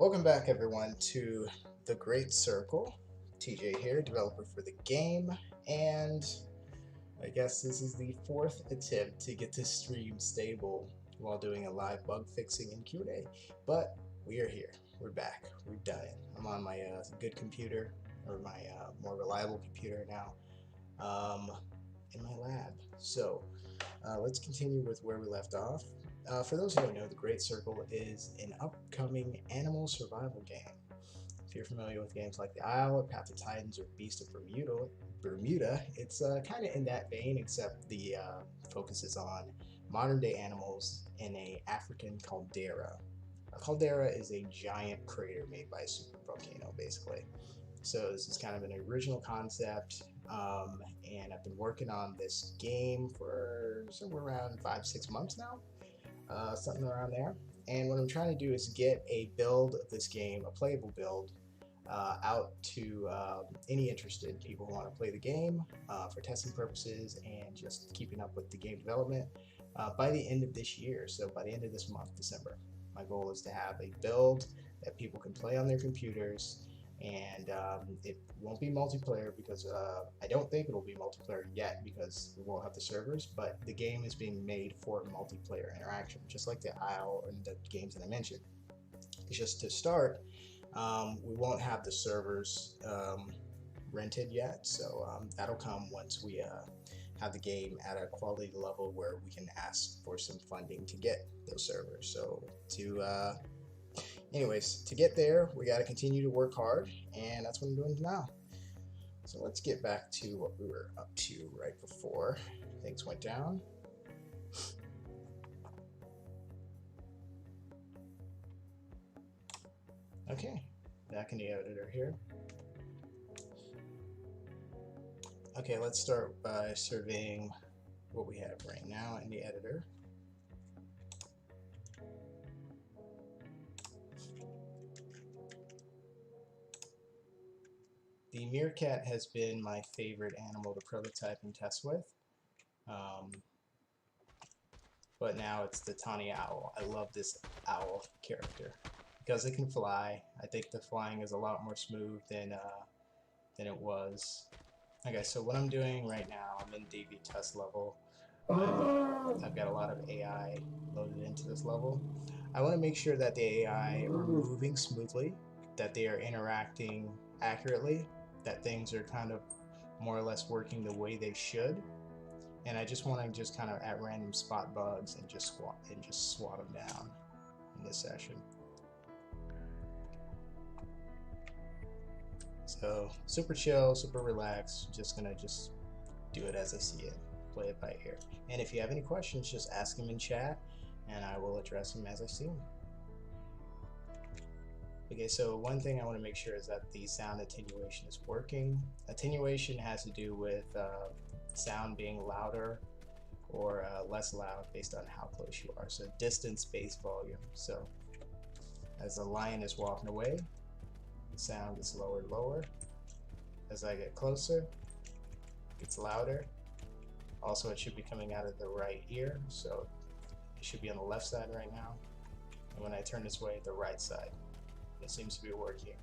Welcome back, everyone, to The Great Circle. TJ here, developer for the game, and I guess this is the fourth attempt to get this stream stable while doing a live bug fixing and Q&A. But we are here. We're back. We've done it. I'm on my good computer, or my more reliable computer now, um, in my lab. So let's continue with where we left off. For those who don't know, The Great Circle is an upcoming animal survival game. If you're familiar with games like The Isle, Path of Titans, or Beast of Bermuda, it's kind of in that vein, except the focus is on modern day animals in a African caldera. A caldera is a giant crater made by a super volcano, basically. So this is kind of an original concept, and I've been working on this game for somewhere around 5-6 months now, something around there. And what I'm trying to do is get a build of this game, a playable build, out to any interested people who want to play the game for testing purposes and just keeping up with the game development by the end of this year. So by the end of this month, December, my goal is to have a build that people can play on their computers, and it won't be multiplayer because I don't think it'll be multiplayer yet because we won't have the servers, but the game is being made for multiplayer interaction, just like the Isle and the games that I mentioned. It's just to start, we won't have the servers rented yet, so that'll come once we have the game at a quality level where we can ask for some funding to get those servers. So anyways, to get there, we got to continue to work hard, and that's what I'm doing now. So let's get back to what we were up to right before things went down. Okay, back in the editor here. Okay, let's start by surveying what we have right now in the editor. The meerkat has been my favorite animal to prototype and test with, but now it's the tawny owl. I love this owl character because it can fly. I think the flying is a lot more smooth than it was. Okay, so what I'm doing right now, I'm in Debut test level. I've got a lot of AI loaded into this level. I want to make sure that the AI are moving smoothly, that they are interacting accurately, that things are kind of more or less working the way they should. And I just want to just kind of at random spot bugs and just swat them down in this session. So super chill, super relaxed, just gonna do it as I see it, play it by ear. And if you have any questions, just ask them in chat and I will address them as I see them. Okay, so one thing I want to make sure is that the sound attenuation is working. Attenuation has to do with sound being louder or less loud based on how close you are. So distance-based volume. So as the lion is walking away, the sound gets lower and lower. As I get closer, it gets louder. Also, it should be coming out of the right ear, so it should be on the left side right now. And when I turn this way, the right side. It seems to be working.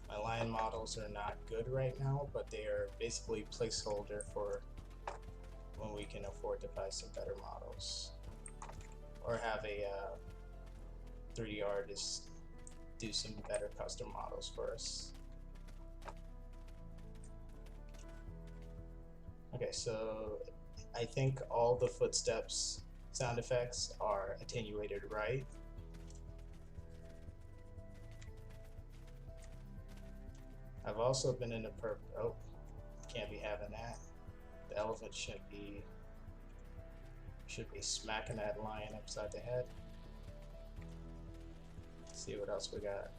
My lion models are not good right now, but they are basically placeholder for when we can afford to buy some better models or have a 3D artist do some better custom models for us. Okay, so I think all the footsteps sound effects are attenuated right. I've also been in a oh, can't be having that. The elephant should be smacking that lion upside the head. Let's see what else we got.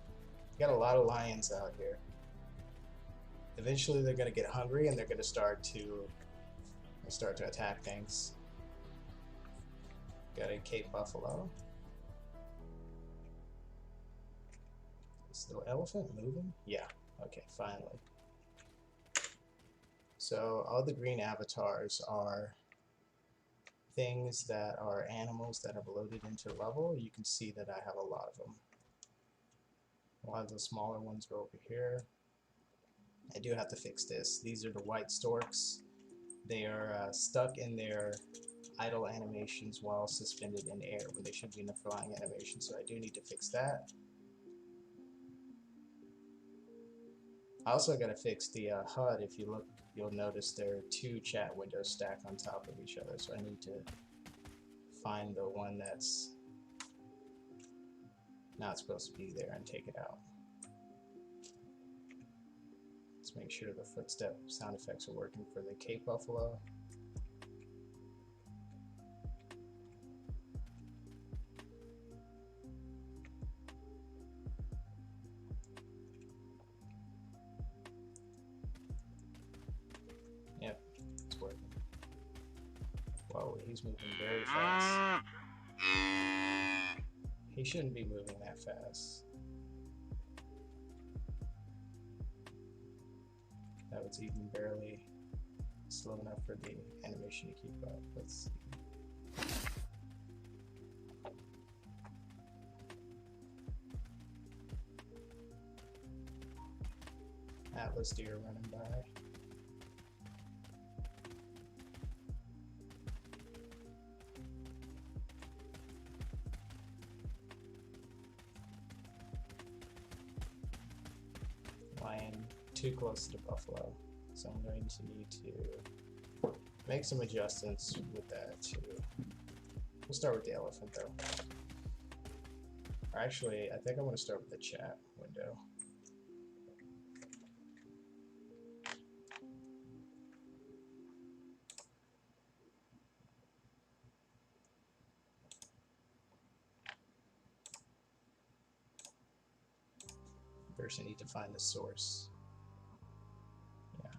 We got a lot of lions out here. Eventually they're gonna get hungry and they're gonna start to attack things. Got a Cape buffalo. Is the elephant moving? Yeah. Okay, finally. So all the green avatars are things that are animals that have loaded into level, you can see that I have a lot of them. A lot of the smaller ones go over here. I do have to fix this. These are the white storks. They are stuck in their idle animations while suspended in air when they should be in a flying animation, so I do need to fix that. I also got to fix the HUD. If you look, you'll notice there are two chat windows stacked on top of each other, so I need to find the one that's not supposed to be there and take it out. Let's make sure the footstep sound effects are working for the Cape Buffalo. Yep, it's working. Whoa, he's moving very fast. He shouldn't be moving that fast. That was even barely slow enough for the animation to keep up. Let's see. Atlas deer running by. Lion too close to the buffalo, so I'm going to need to make some adjustments with that too. We'll start with the elephant though. Or actually, I think I want to start with the chat window. First, I need to find the source. Yeah.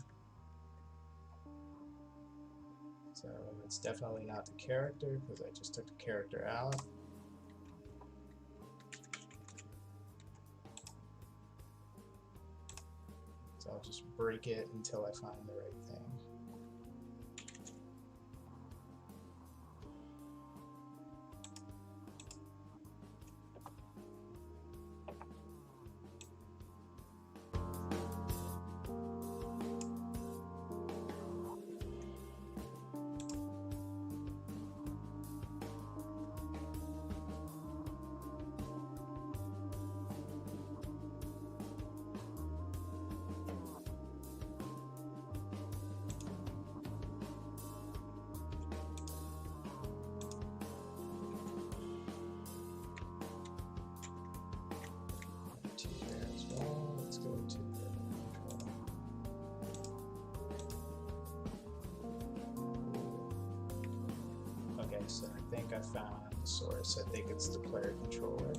So it's definitely not the character because I just took the character out. So I'll just break it until I find the right thing. So I think I found the source. I think it's the player controller.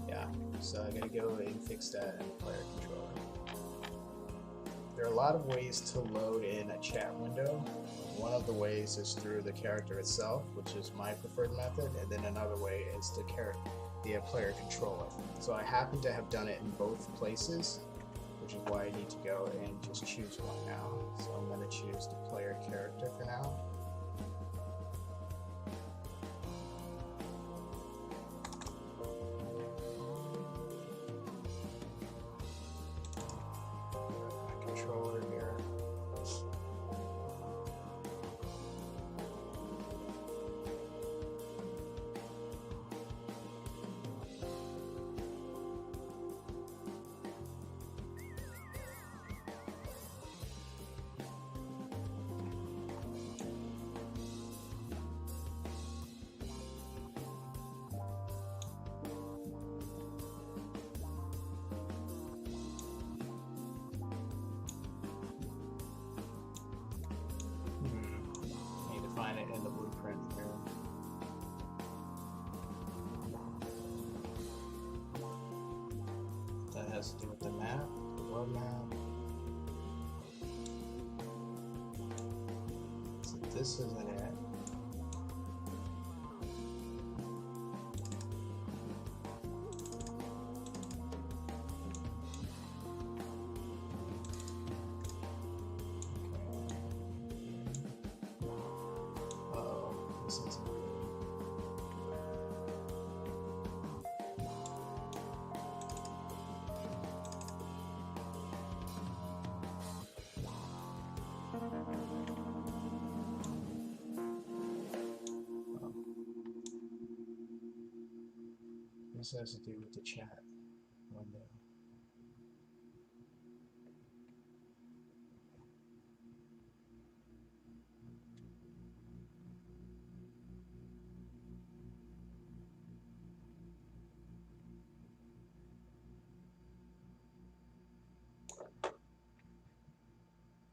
Yeah, so I gotta go and fix that in the player controller. There are a lot of ways to load in a chat window. One of the ways is through the character itself, which is my preferred method, and then another way is the player controller. So I happen to have done it in both places, which is why I need to go and just choose one now. So I'm going to choose the player character for now. My controller here. Find it in the blueprint here. That has to do with the map, the world map. So this isn't it. This has to do with the chat window.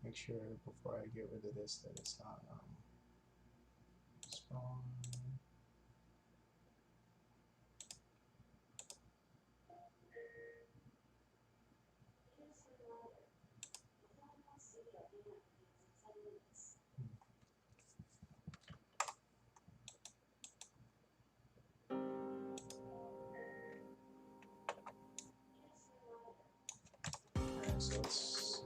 Make sure before I get rid of this that it's not spawn. Alright, so let's see.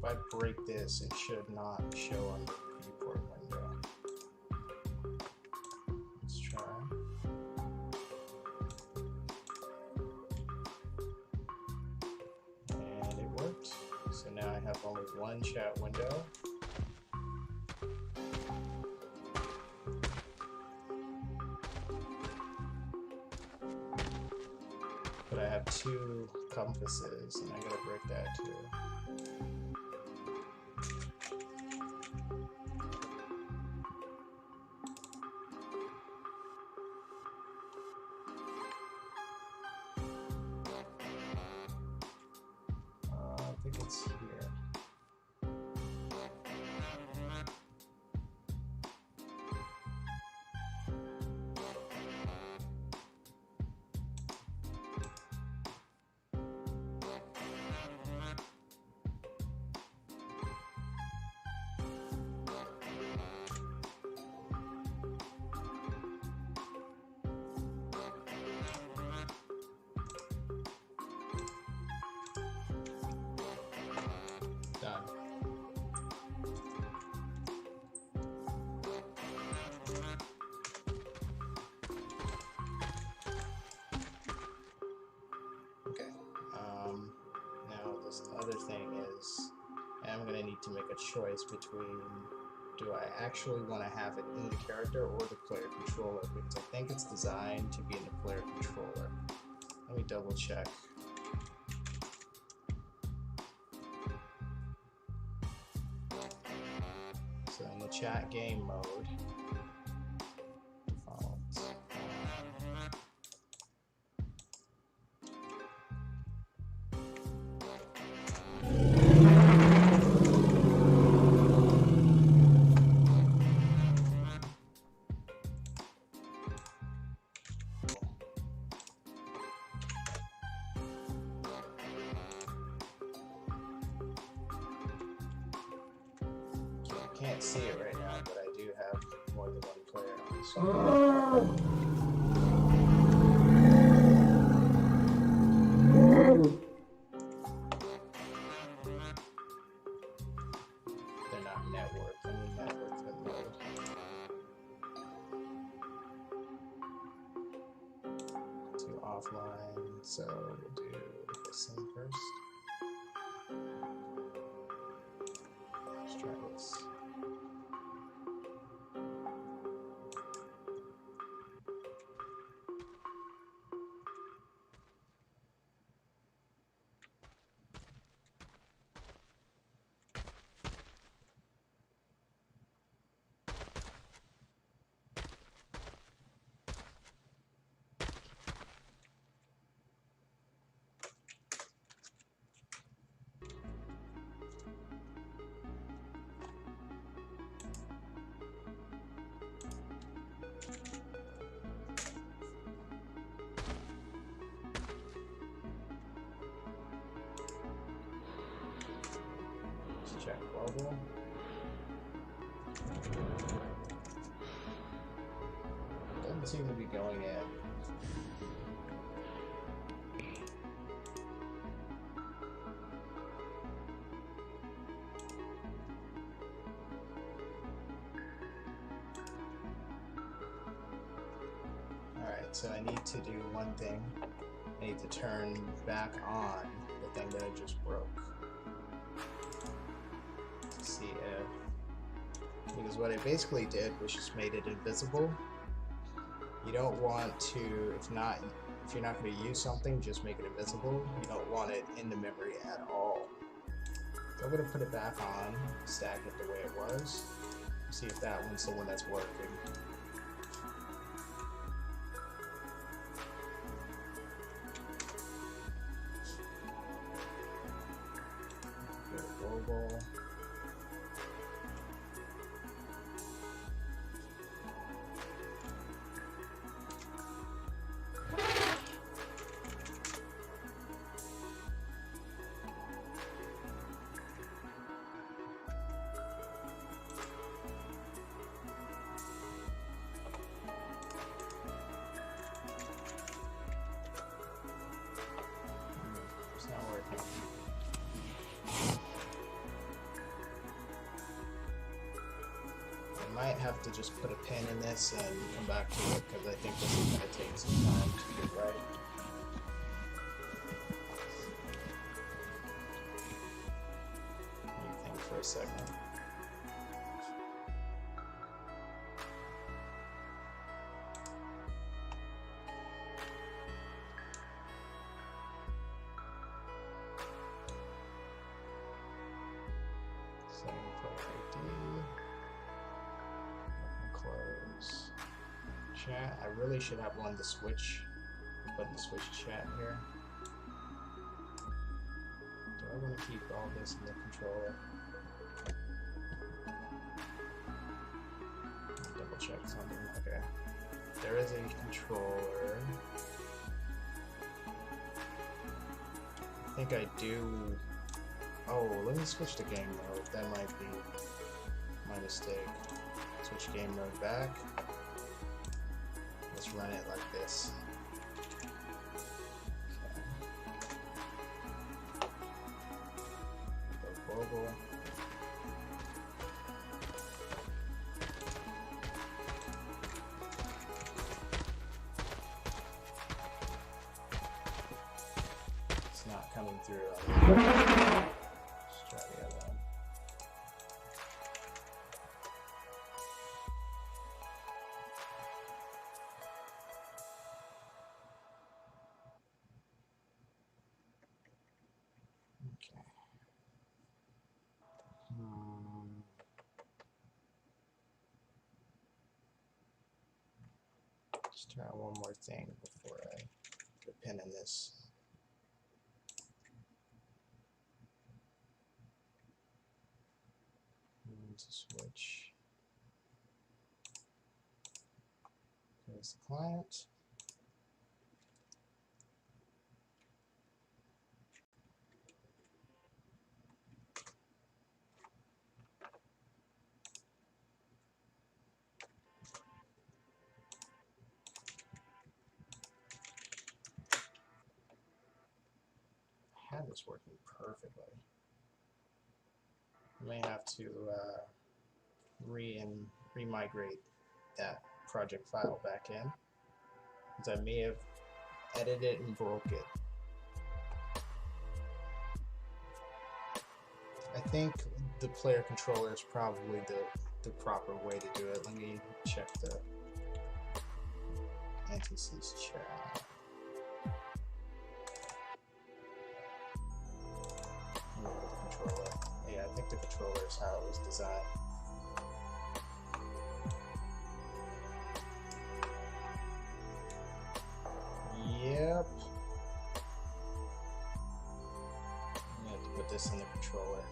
If I break this, it should not show on the viewport window. Let's try. And it worked. So now I have only one chat window. But I have two compasses, and I gotta break that too. I think it's here. Done. Okay. Now this other thing is, I'm going to need to make a choice between, do I actually want to have it in the character or the player controller? Because I think it's designed to be in the player controller. Let me double check. So in the chat game mode, default. Can't see it right now, but I do have more than one player on this one. They're not networked. I need network them mode. To offline, so we'll do this thing first. Let's try this. Check global. Doesn't seem to be going in. Alright, so I need to do one thing. I need to turn back on the thing that I just broke to see if, because what I basically did was just made it invisible. You don't want to, if you're not going to use something, just make it invisible. You don't want it in the memory at all. So I'm going to put it back on, stack it the way it was, see if that one's the one that's working. Global. It's not working. I might have to just put a pin in this and come back to it because I think this is going to take some time to get right. Let me think for a second. Same for ID. Close chat. I really should have one to switch. Button to switch chat here. Do I want to keep all this in the controller? Double check something. Okay. There is a controller. I think I do. Oh, let me switch to game mode. That might be my mistake. Switch game mode back. Let's run it like this. Okay. Go global. It's not coming through. Let's try the other one. Okay. Let's try one more thing before I put a pin in this. To switch. There's the client. I had this working perfectly. I may have to re-migrate that project file back in, because I may have edited it and broke it. I think the player controller is probably the proper way to do it. Let me check the anti-seize chat. Controller. Yeah, I think the controller is how it was designed. Yep. I have to put this in the controller,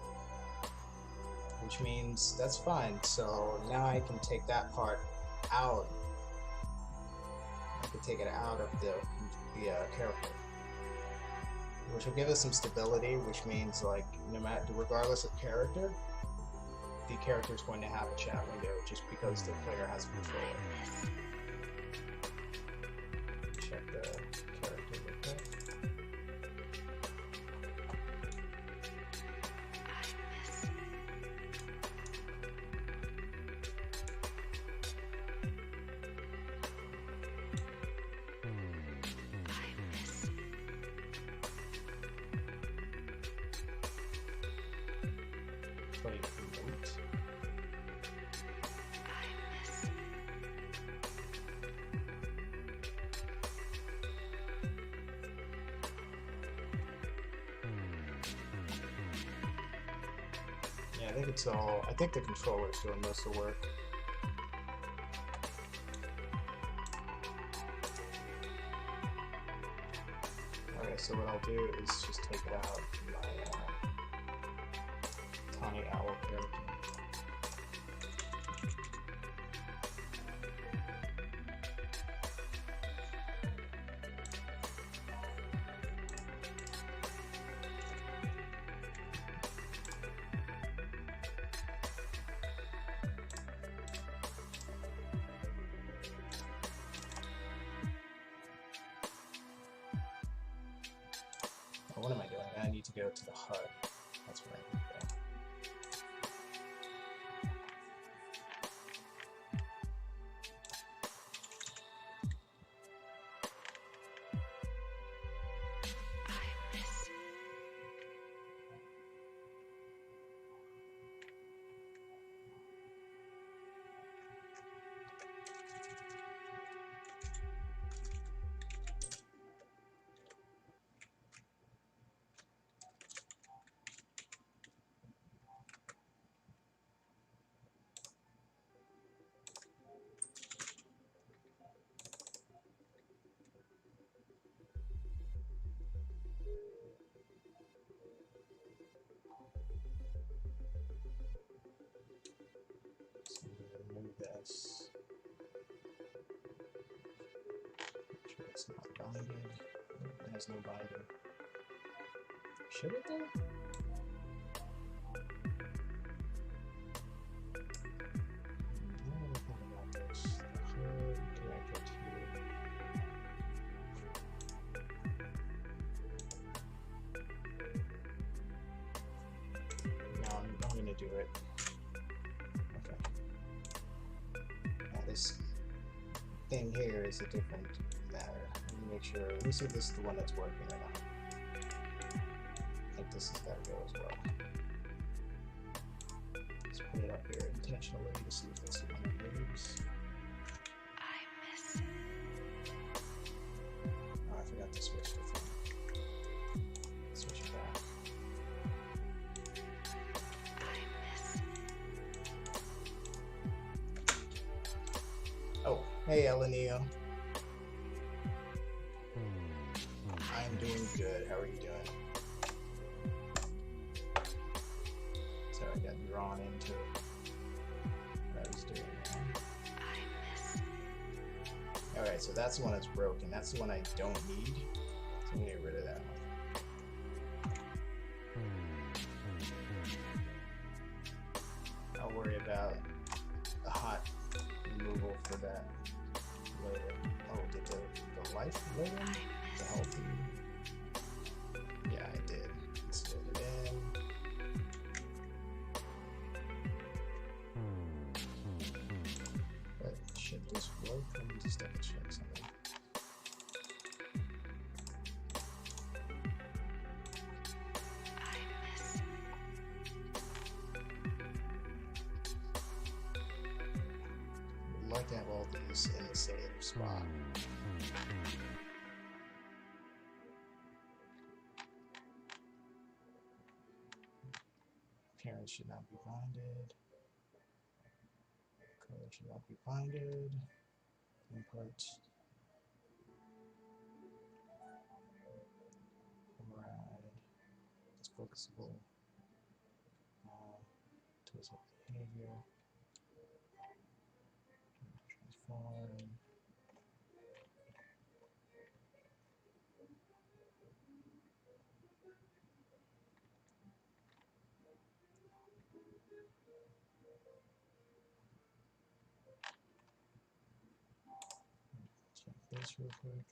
which means that's fine. So now I can take that part out. I can take it out of the character, which will give us some stability, which means like no matter, regardless of character, the character is going to have a chat window just because the player has a controller. Check the character real quick. think it's all. I think the controller's doing most of the work. Okay, so what I'll do is just take it out my Tawny Owl character. What am I doing? I need to go to the HUD. That's where I need to go. Remove this. Make sure it's not binded. It has no binder. Should it though? I'm gonna do it. This thing here is a different matter. Let me make sure. Let me see if this is the one that's working or not. I think this has got to go as well. Let's put it up here intentionally to see if this one moves. Oh, I forgot to switch the thing. Switch it back. Oh, hey Elenio. I'm doing good. How are you doing? Sorry, I got drawn into what I was doing. Alright, so that's the one that's broken. That's the one I don't need. So I'm gonna get rid of that one. I'll worry about a hot removal for that later. Oh, did the life later? The healthy? Yeah, I did. Let's get it in. But should this work? Let me just double check something. I'd like to have all these in the same spot. Parents should not be binded. Color should not be binded. Input. Override. It's focusable. Tools of behavior. Transform. Check this real quick.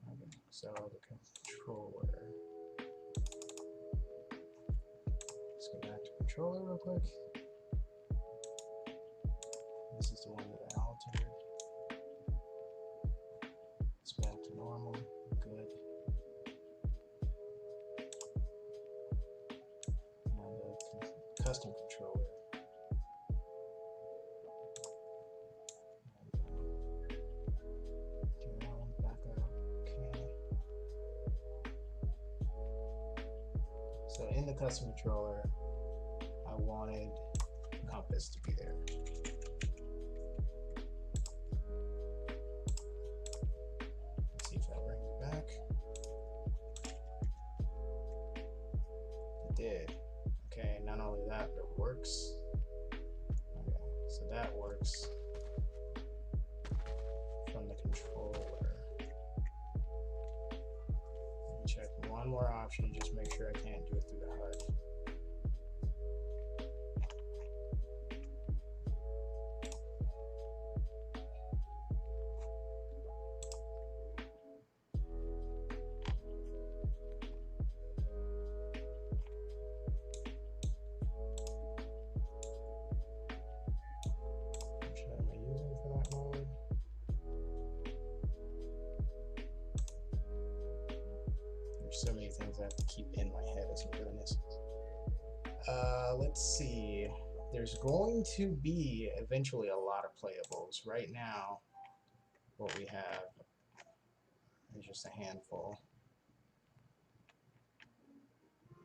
Okay, so the controller. Let's go back to controller real quick. This is the one that I altered. It's back to normal. Good. custom controller. Back up. Okay. So in the custom controller, I wanted compass to be there. Let's see if that brings it back. It did. Okay, not only that, but it works. Okay, so that works from the controller. Let me check one more option, just make sure I can't do it through the HUD. So many things I have to keep in my head as I'm doing this. Let's see. There's going to be eventually a lot of playables. Right now, what we have is just a handful.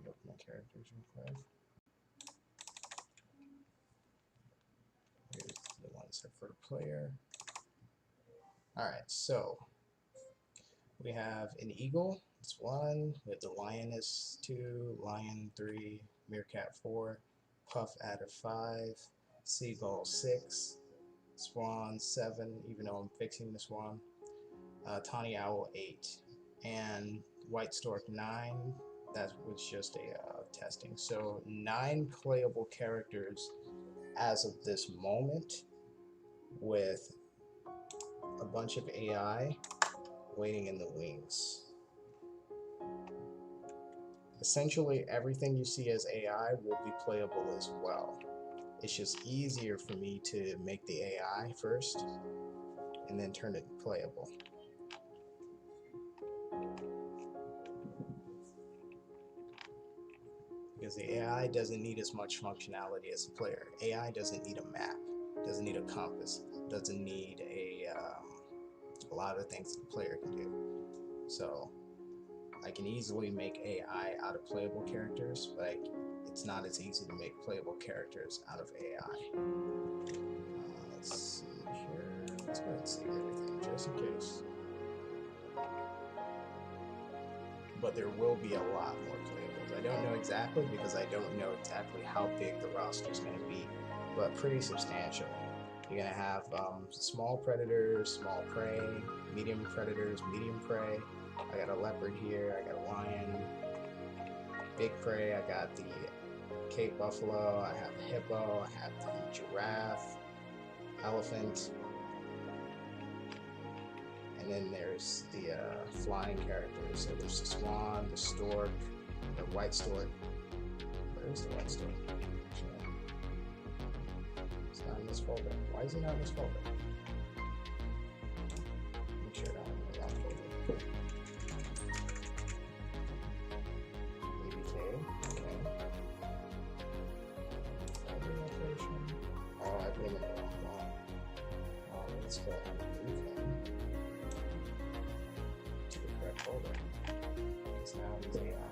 Open my characters real quick. Here's the ones that for the player. Alright, so we have an eagle. It's 1, we have the lioness 2, lion 3, meerkat 4, puff adder 5, seagull 6, swan 7, even though I'm fixing the swan, tawny owl 8, and white stork 9. That was just a testing. So 9 playable characters as of this moment, with a bunch of AI waiting in the wings. Essentially, everything you see as AI will be playable as well. It's just easier for me to make the AI first and then turn it playable. Because the AI doesn't need as much functionality as the player. AI doesn't need a map, doesn't need a compass, doesn't need a lot of things the player can do. So I can easily make AI out of playable characters, but it's not as easy to make playable characters out of AI. Let's see here. Let's go ahead and save everything just in case. But there will be a lot more playables. I don't know exactly because I don't know exactly how big the roster is going to be, but pretty substantial. You're going to have small predators, small prey, medium predators, medium prey. I got a leopard here, I got a lion, big prey, I got the Cape buffalo, I have the hippo, I have the giraffe, elephant, and then there's the flying characters. So there's the swan, the stork, the white stork. Where's the white stork? It's not in this folder. Why is it not in this folder? Make sure I don't have the wrong folder. Oh, I put him in the wrong one. Let's go ahead and move him to the correct folder. Because now he's AI.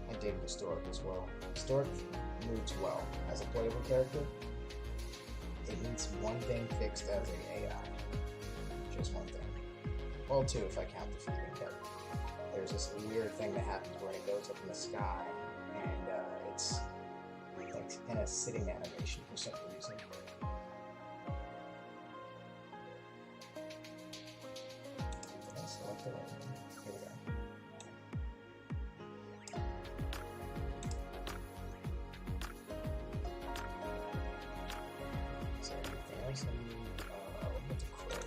And David the Stork as well. Stork moves well as a playable character. It needs one thing fixed as an AI. Just one thing. Well, 2 if I count the feeding character. There's this weird thing that happens where it goes up in the sky, and it's like in a sitting animation for some reason. Select the right one. Here we go. So everything else I need. With the crow.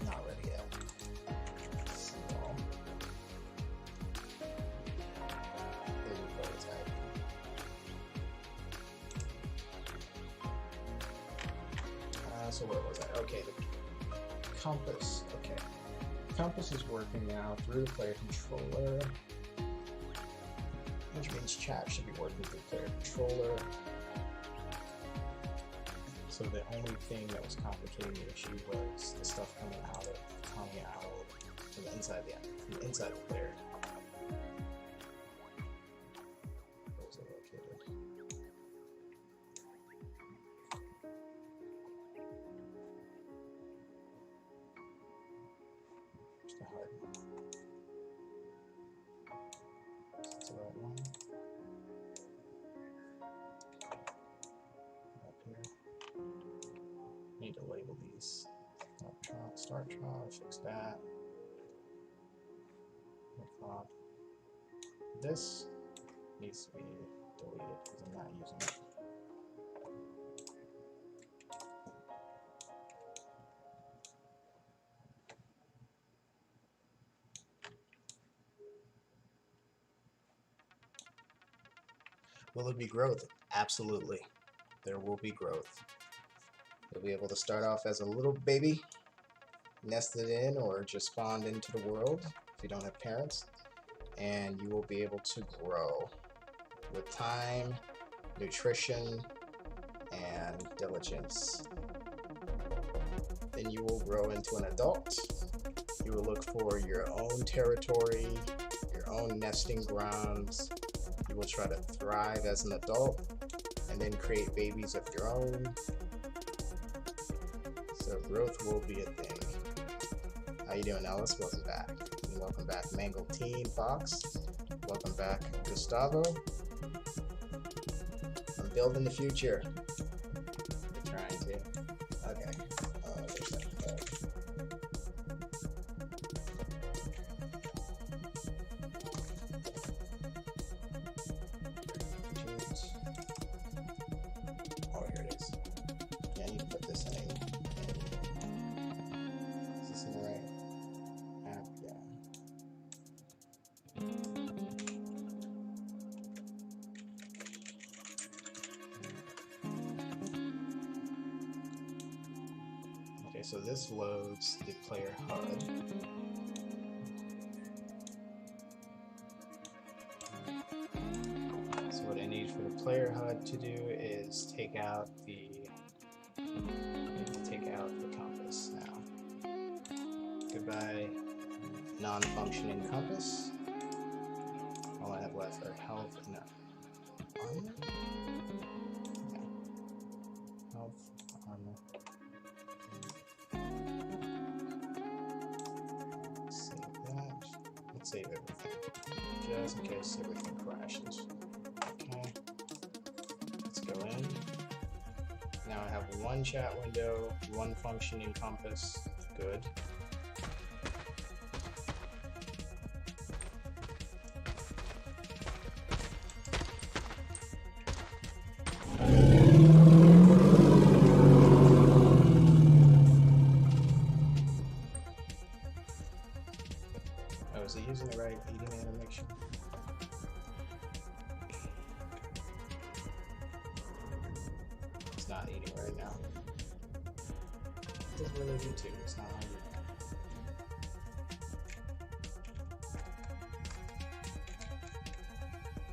Not ready yet. So, there we go. So where was I? Okay, the compass. Okay. Compass is working now through the player controller, which means chat should be working through the player controller. So the only thing that was complicating the issue was the stuff coming out from the inside of the player. Where was it located? Where's the HUD? That's the right one. Up here. Need to label these. Start trial, fix that. This needs to be deleted because I'm not using it. Will there be growth? Absolutely. There will be growth. You'll be able to start off as a little baby, nested in or just spawned into the world if you don't have parents, and you will be able to grow with time, nutrition, and diligence. Then you will grow into an adult. You will look for your own territory, your own nesting grounds. You will try to thrive as an adult and then create babies of your own. So growth will be a thing. How you doing, Ellis? Welcome back. And welcome back, Mangled Teen Fox. Welcome back, Gustavo. I'm building the future. We're trying to. Okay. There's that code. Oh, here it is. Yeah, I need to put this in. Is this in the right app? Yeah. Okay, so this loads the player HUD. So what I need for the player HUD to do is take out the compass now. Goodbye, non-functioning compass. All I have left are health and armor. Yeah. Health, armor. Save that. Let's save everything, just in case everything crashes. Okay. Let's go in. Now I have one chat window, one functioning compass. Good. Oh, is it using the right eating animation? It's not eating right now. It doesn't really do too. It's not hungry.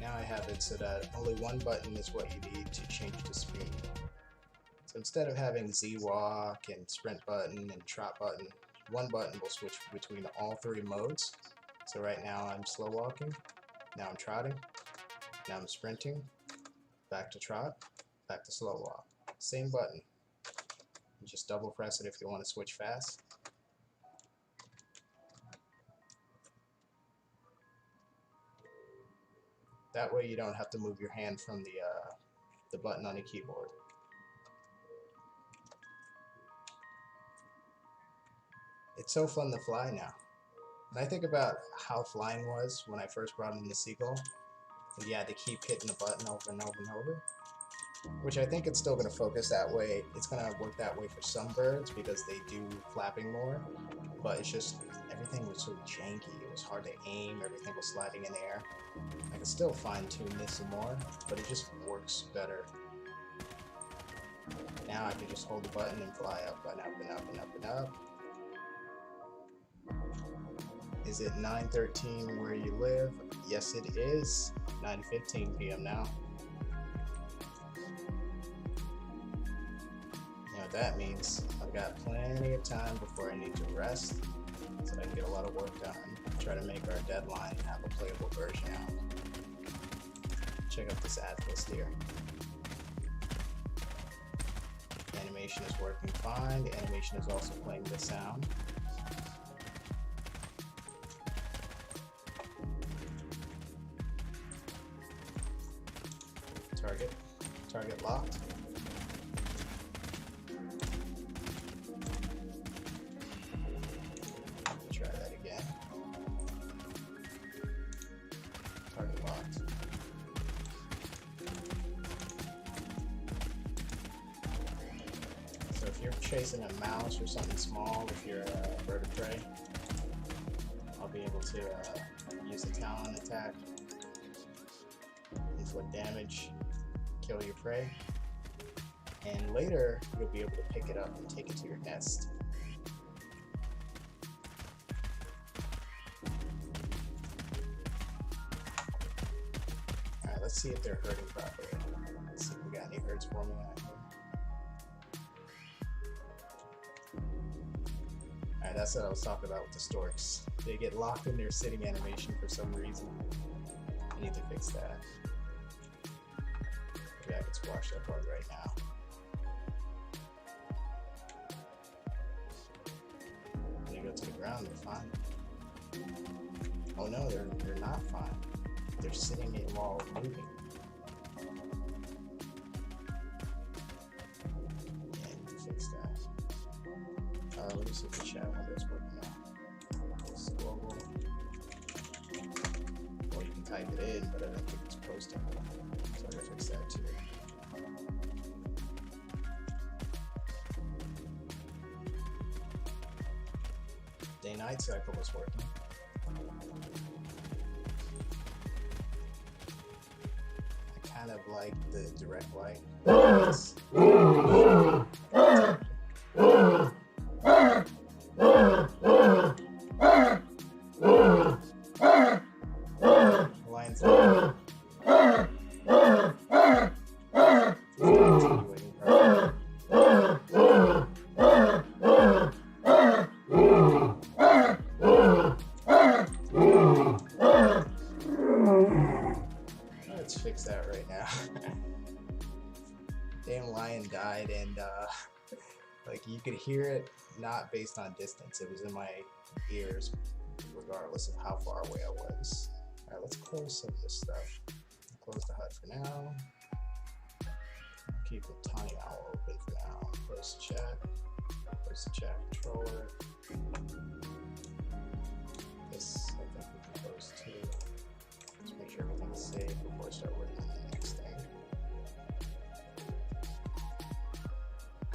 Now I have it so that only one button is what you need to change the speed. So instead of having Z walk and sprint button and trot button, one button will switch between all three modes. So right now I'm slow walking, now I'm trotting, now I'm sprinting, back to trot, back to slow walk. Same button. You just double press it if you want to switch fast. That way you don't have to move your hand from the button on the keyboard. It's so fun to fly now. When I think about how flying was when I first brought in the seagull, and you had to keep hitting the button over and over and over, which I think it's still going to focus that way. It's going to work that way for some birds because they do flapping more, but it's just everything was so janky. It was hard to aim, everything was sliding in the air. I can still fine tune this some more, but it just works better. Now I can just hold the button and fly up and up and up and up and up. Is it 9:13 where you live? Yes, it is. 9:15 p.m. now. You know what that means? I've got plenty of time before I need to rest, so I can get a lot of work done. Try to make our deadline and have a playable version out. Check out this ad list here. Animation is working fine. The animation is also playing the sound. Target locked. Try that again. Target locked. So if you're chasing a mouse or something small, if you're a bird of prey, I'll be able to use the talon attack, inflict damage, kill your prey, and later you'll be able to pick it up and take it to your nest. Alright, let's see if they're herding properly. Let's see if we got any herds forming out here. Alright, that's what I was talking about with the storks. They get locked in their sitting animation for some reason. I need to fix that. Maybe I could squash that bug right now. When they go to the ground, they're fine. Oh no, they're not fine. They're sitting in while moving. Yeah, I need to fix that. Let me see if the chat window's working now. This is global. Well, you can type it in, but I don't think it's posting. So I gotta fix that too. Day-night cycle was working. I kind of like the direct light. Lion's Let's fix that right now. Damn lion died, and like you could hear it not based on distance. It was in my ears regardless of how far away I was. Alright, let's close some of this stuff. Close the HUD for now. Keep the tiny owl open for now. Close the chat. Close the chat controller. This I think we can close too. Let's make sure everything's safe before I start working on the next thing.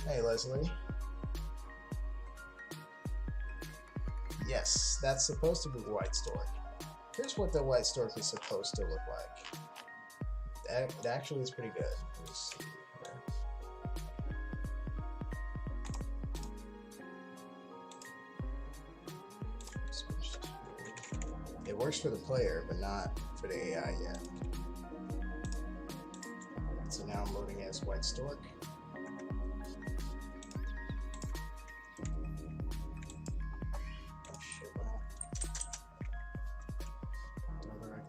Hey Leslie. Yes, that's supposed to be the white stork. Here's what the white stork is supposed to look like. It actually is pretty good. Let's see here. It works for the player, but not for the AI yet. So now I'm loading as white stork.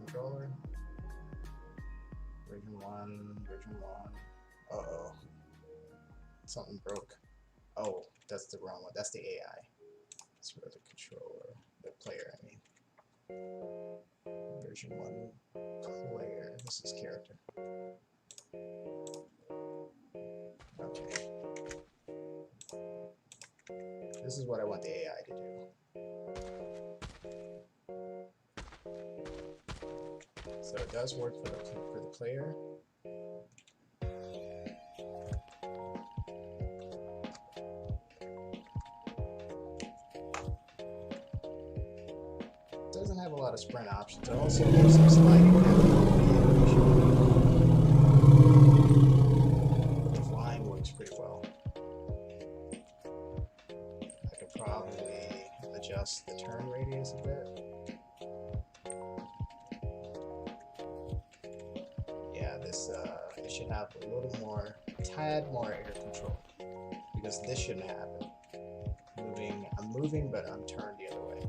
Controller. Version 1. Uh-oh. Something broke. Oh, that's the wrong one. That's the AI. That's for the controller. The player, I mean. Version 1 player. This is character. Okay. This is what I want the AI to do. So it does work for the player. It doesn't have a lot of sprint options. It also gives some sliding down. The flying works pretty well. adjust the turn radius a bit. Yeah, this it should have a little more, tad more air control, because this shouldn't happen. I'm moving, but I'm turned the other way.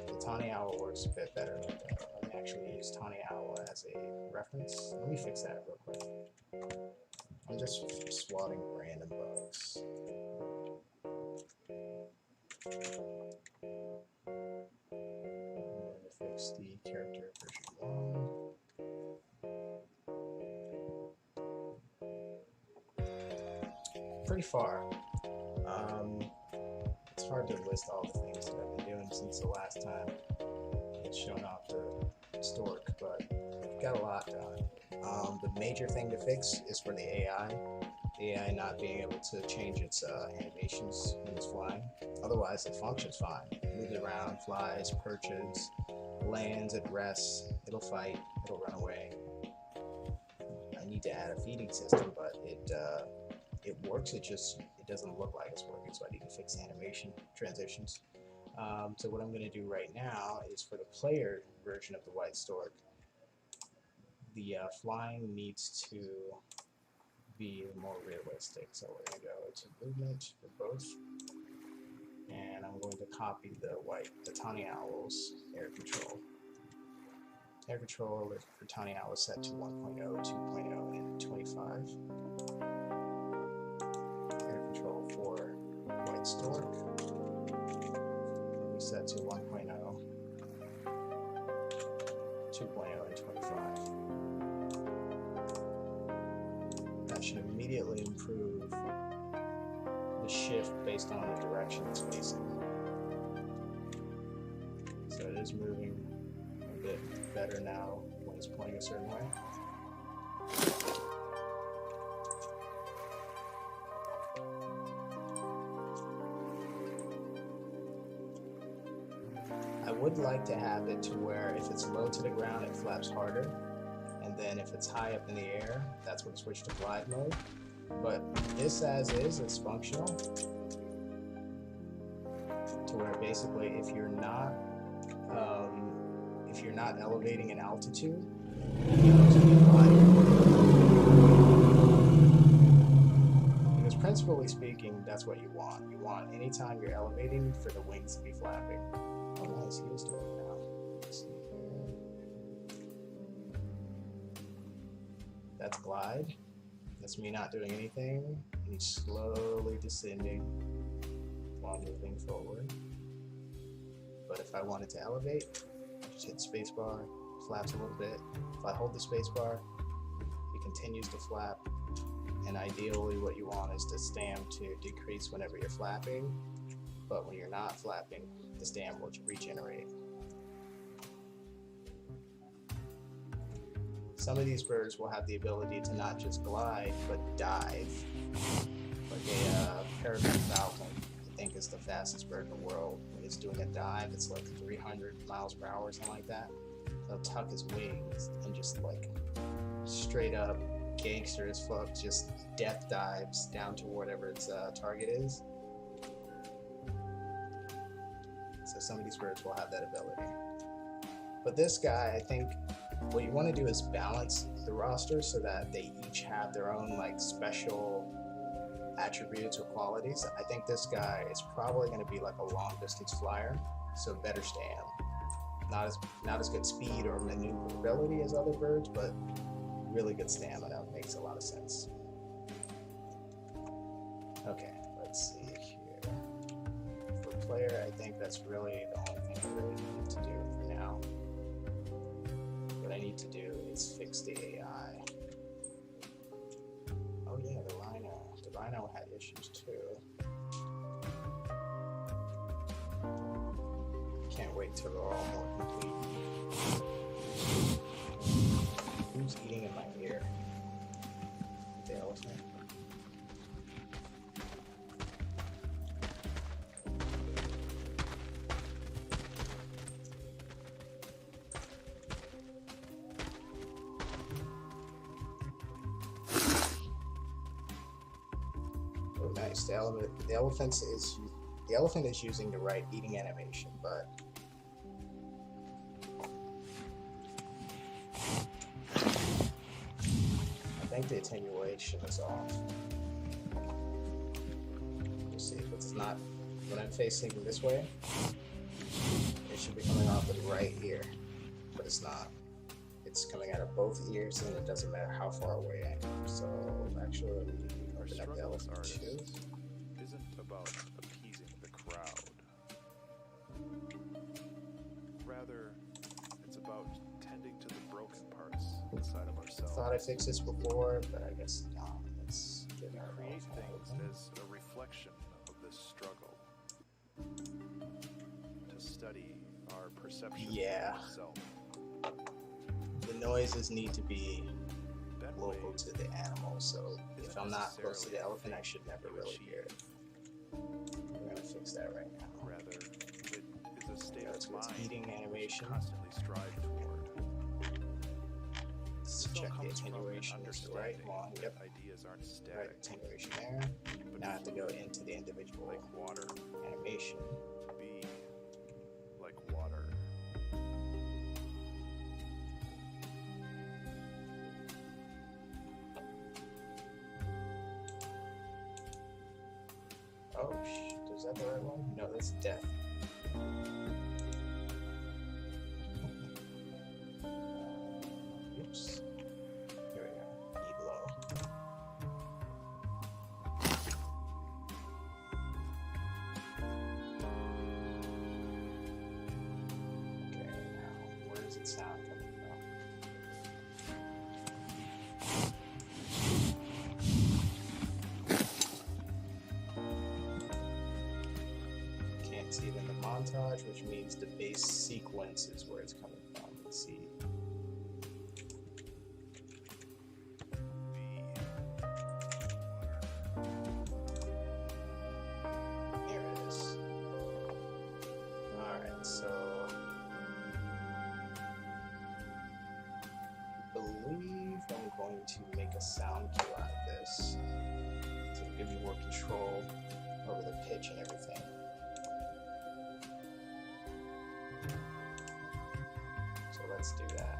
The Tawny Owl works a bit better like that. Let me actually use Tawny Owl as a reference. Let me fix that real quick. I'm just swatting random bugs. I'm going to fix the character version 1. Pretty far. It's hard to list all the things that I've been doing since the last time it's shown off the stork, but I've got a lot done. The major thing to fix is for the AI. The AI not being able to change its animations when it's flying. Otherwise, it functions fine. It moves around, flies, perches, lands, it rests, it'll fight, it'll run away. I need to add a feeding system, but it works, it doesn't look like it's working, so I need to fix animation transitions. So what I'm going to do right now is for the player version of the white stork, the flying needs to be more realistic. So we're going to go to movement for both, and I'm going to copy the Tawny Owl's air control. Air control for Tawny Owl is set to 1.0, 2.0, and 25. Air control for white stork we set to 1.0, 2.0, and 25. That should immediately improve the shift based on the direction it's facing. So it is moving a bit better now when it's pointing a certain way. I would like to have it to where if it's low to the ground, it flaps harder, and then if it's high up in the air, that's when it switches to glide mode. But this as is functional, to where basically if you're not elevating in altitude, you know, to be gliding. Because principally speaking, that's what you want. You want anytime you're elevating for the wings to be flapping. Oh, nice, he is doing it now. Let's see here. That's glide. That's me not doing anything, and he's slowly descending while moving forward. But if I wanted to elevate, I just hit spacebar, flaps a little bit. If I hold the spacebar, it continues to flap. And ideally, what you want is the stam to decrease whenever you're flapping. But when you're not flapping, the stam will regenerate. Some of these birds will have the ability to not just glide, but dive. Like a peregrine falcon, I think, is the fastest bird in the world. When it's doing a dive, it's like 300 miles per hour or something like that. He'll tuck his wings and just like straight up gangster as fuck, just death dives down to whatever its target is. So some of these birds will have that ability. But this guy, I think, what you want to do is balance the roster so that they each have their own like special attributes or qualities. I think this guy is probably going to be like a long distance flyer, so better stam. Not as good speed or maneuverability as other birds, but really good stamina. Makes a lot of sense. Okay, let's see here. For player, I think that's really the only thing I really need to do for now. What I need to do is fix the AI. Oh yeah, the rhino. The rhino had issues too. Can't wait till they're all more complete. Who's eating in my ear? The elephant. Oh, nice. The elephants is the elephant is using the right eating animation, but I think the attenuation is off. You see, if it's not, when I'm facing this way, it should be coming off of the right ear, but it's not. It's coming out of both ears, and it doesn't matter how far away I am. So actually, open up the elephant too. Isn't about appeasing the crowd. Rather, it's about tending to the broken parts inside of ourselves. Thought I fixed this before, but I guess not. Let's get We our create things as a reflection of this struggle. To study our perception of self. The noises need to be local to the animal, so if I'm not close to the elephant, I should never really hear it. I'm gonna fix that right now. Rather, it is a state of mind eating animation. Constantly strive toward. Let's check the attenuation is the right one. Yep. Ideas aren't static. Right attenuation there. Now I have to go into the individual like water. Animation. Be like water. Oh, is that the right one? No, that's death. Oops. Here we go. E low. Okay, now where does it sound coming from? Can't see it in the montage, which means the base sequence is where it's coming from. Let's see. Here it is. Alright, so I believe I'm going to make a sound cue out of this to give me more control over the pitch and everything. So let's do that.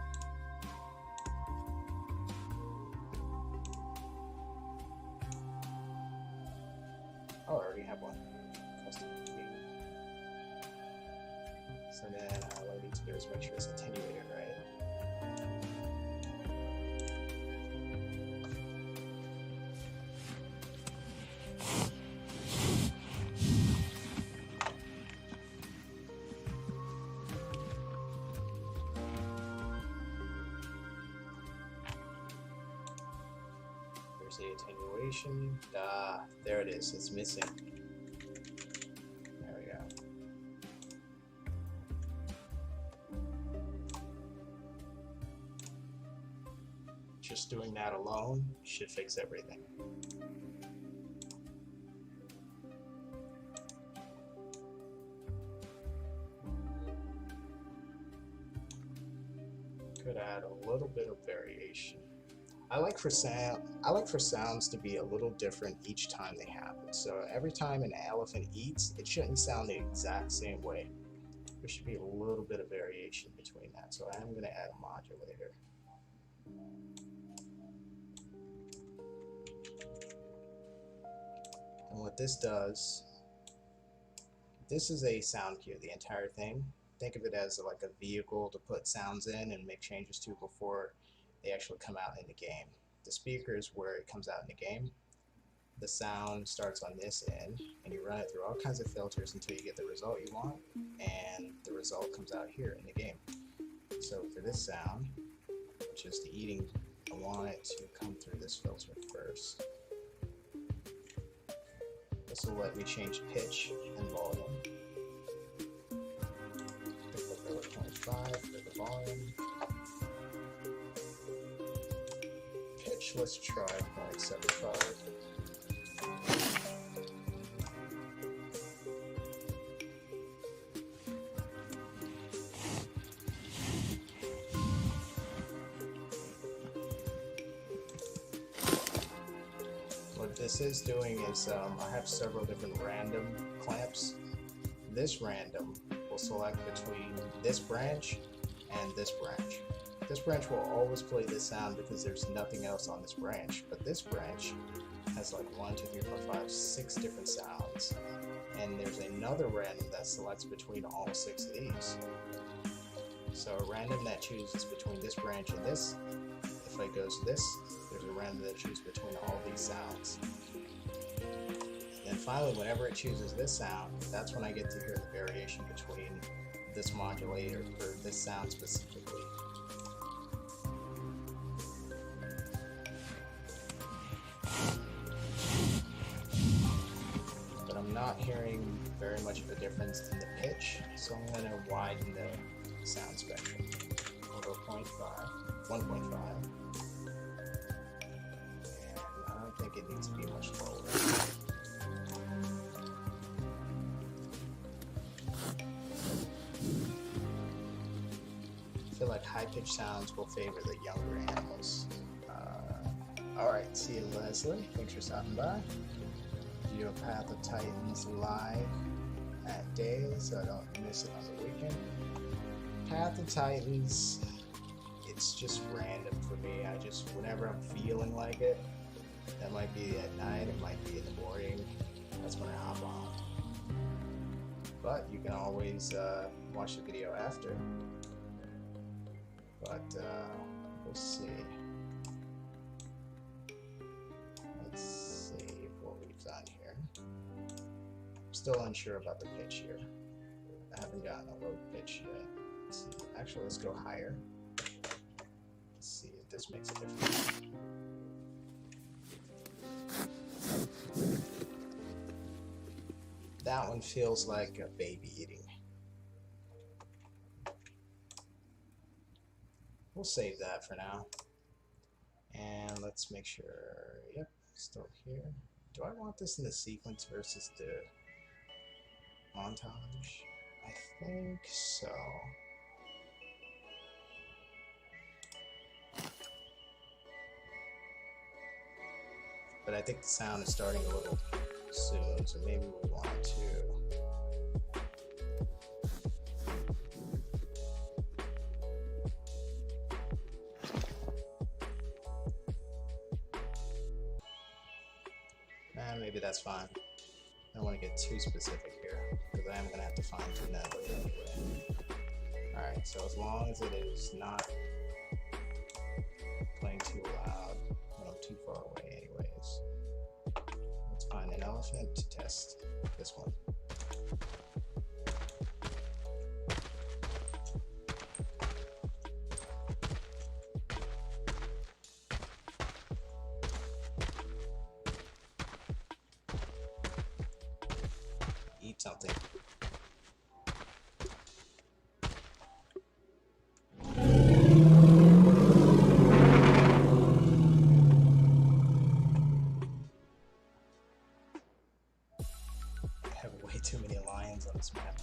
Oh, I already have one. Custom theme. So then all I need to do is make sure it's attenuated, right? There's the attenuation. There it is. It's missing. There we go. Just doing that alone should fix everything. Could add a little bit of variation. I like for sounds to be a little different each time they happen. So every time an elephant eats, it shouldn't sound the exact same way. There should be a little bit of variation between that. So I'm going to add a modulator. And what this does, this is a sound cue, the entire thing. Think of it as like a vehicle to put sounds in and make changes to before they actually come out in the game. The speaker is where it comes out in the game. The sound starts on this end, and you run it through all kinds of filters until you get the result you want, and the result comes out here in the game. So for this sound, which is the eating, I want it to come through this filter first. This will let me change pitch and volume. Pick up 25 for the volume. Pitch, let's try 0.75. What this is doing is I have several different random clamps, this random will select between this branch and this branch. This branch will always play this sound because there's nothing else on this branch, but this branch has like 1, 2, 3, 4, 5, 6 different sounds, and there's another random that selects between all 6 of these. So a random that chooses between this branch and this, if it goes this, there's a random that chooses between all these sounds. And finally, whenever it chooses this sound, that's when I get to hear the variation between this modulator, or this sound specifically. But I'm not hearing very much of a difference in the pitch, so I'm going to widen the sound spectrum. We'll go 1.5. And I don't think it needs to be much lower. I feel like high-pitched sounds will favor the younger animals. Alright, see you, Leslie. Thanks for stopping by. Do a Path of Titans live at days, so I don't miss it on the weekend. Path of Titans, it's just random for me. I just, whenever I'm feeling like it, that might be at night, it might be in the morning, that's when I hop on. But you can always watch the video after. But we'll see. Let's see what we've done here. I'm still unsure about the pitch here. I haven't gotten a low pitch yet. Let's see. Actually, let's go higher. Let's see if this makes a difference. That one feels like a baby eating. We'll save that for now. And let's make sure, yep, still here. Do I want this in the sequence versus the montage? I think so. But I think the sound is starting a little soon, so maybe we want to maybe that's fine. I don't want to get too specific here, because I am going to have to fine tune that later anyway. Alright, so as long as it is not playing too loud, when I'm too far away anyways. Let's find an elephant to test this one. Eat something. I have way too many lions on this map.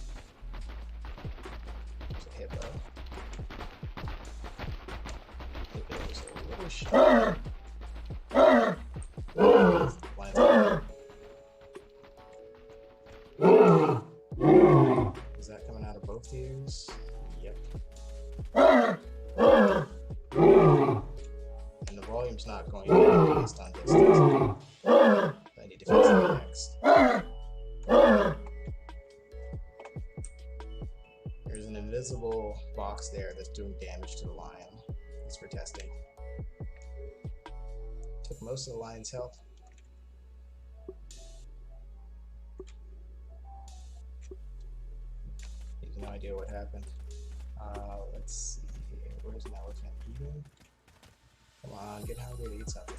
There's a hippo. Hippo's a little shy. Is that coming out of both ears? Yep. And the volume's not going down based on distance. I need to fix it next. There's an invisible box there that's doing damage to the lion. It's for testing. Took most of the lion's health. No idea what happened. Let's see here. Where's an elephant eating? Come on, get hungry to eat something.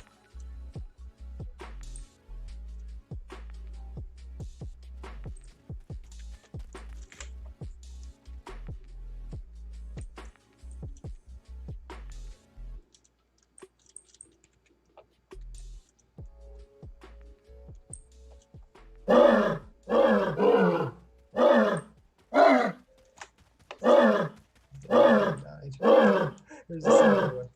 There's this other one.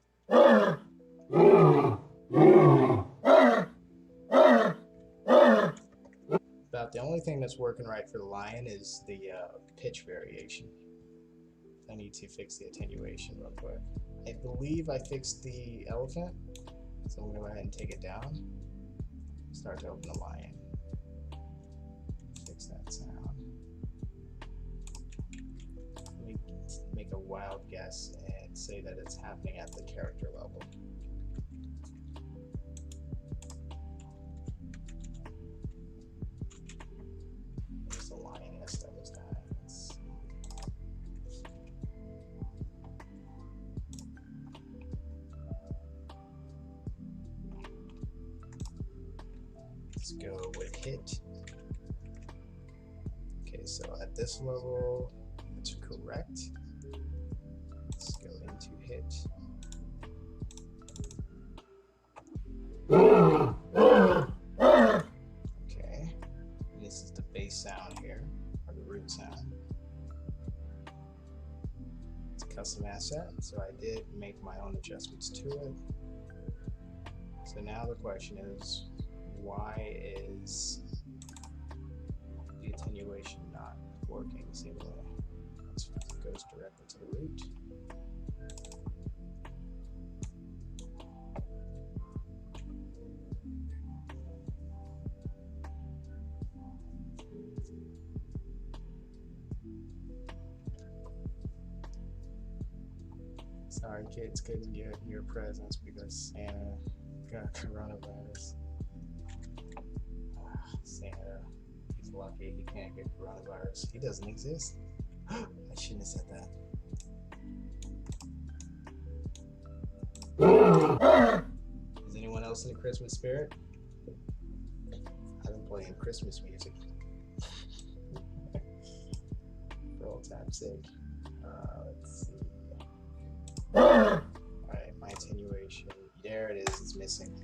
that's working right for the lion is the pitch variation. I need to fix the attenuation real quick. I believe I fixed the elephant, so I'm going to go ahead and take it down. Start to open the lion. Fix that sound. Let me make a wild guess and say that it's happening at the character level. There's the lioness that was dying. Let's go with hit. Okay, so at this level, it's correct. Let's go into hit. Okay, this is the bass sound here, or the root sound. It's a custom asset, so I did make my own adjustments to it. So now the question is, why is the attenuation not working seemingly? It goes directly to the root. Sorry kids couldn't get your presents because Santa got coronavirus. Santa, he's lucky he can't get coronavirus. He doesn't exist. I shouldn't have said that. Is anyone else in the Christmas spirit? I've been playing Christmas music for old time's sake. Let's see. Alright, my attenuation. There it is, it's missing.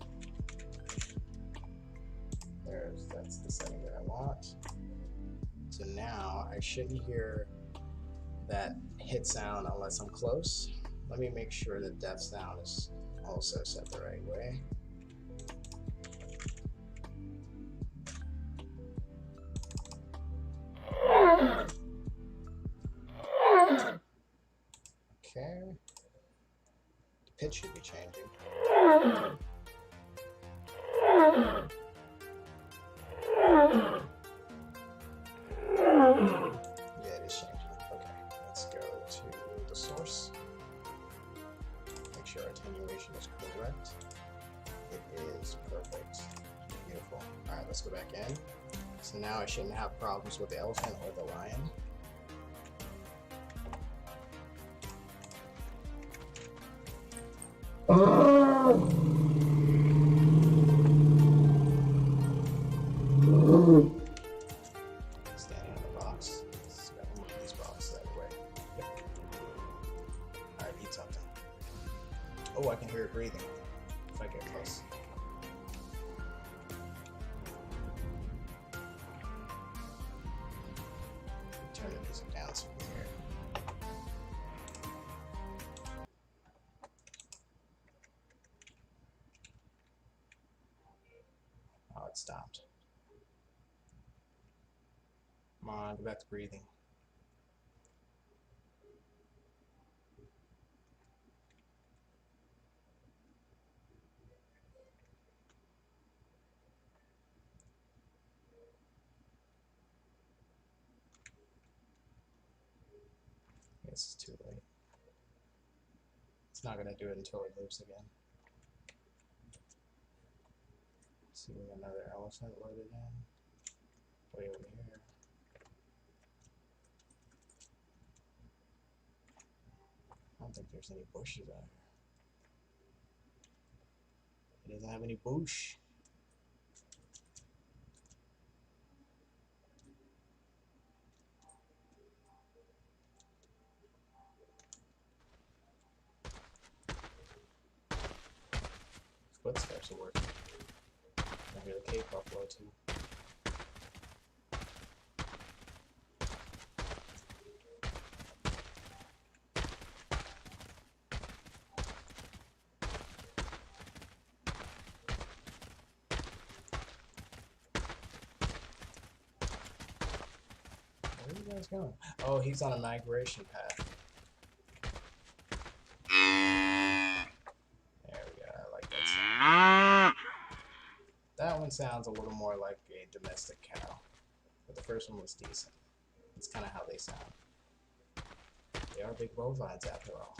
That's the setting that I want. So now I shouldn't hear that hit sound unless I'm close. Let me make sure the depth sound is also set the right way. Okay. The pitch should be changing. Yeah, it is changing. Okay, let's go to the source. Make sure our attenuation is correct. It is perfect. Beautiful. Alright, let's go back in. So now I shouldn't have problems with the elephant or the lion. Standing on the box. Let's move these boxes out of the way. Yep. Alright, eat something. Oh, I can hear it breathing if I get close. Turn the music down so we can hear it. Oh, it stopped. Come on, go back to breathing. This is too late. It's not going to do it until it moves again. Let's see, we got another elephant loaded in. Way over here. I don't think there's any bushes out here. It doesn't have any bush. Footsteps are working. I hear the Cape Buffalo too. guy's going? Oh, he's on a migration path. There we go. I like that sound. That one sounds a little more like a domestic cow, but the first one was decent. It's kind of how they sound. They are big bovines after all.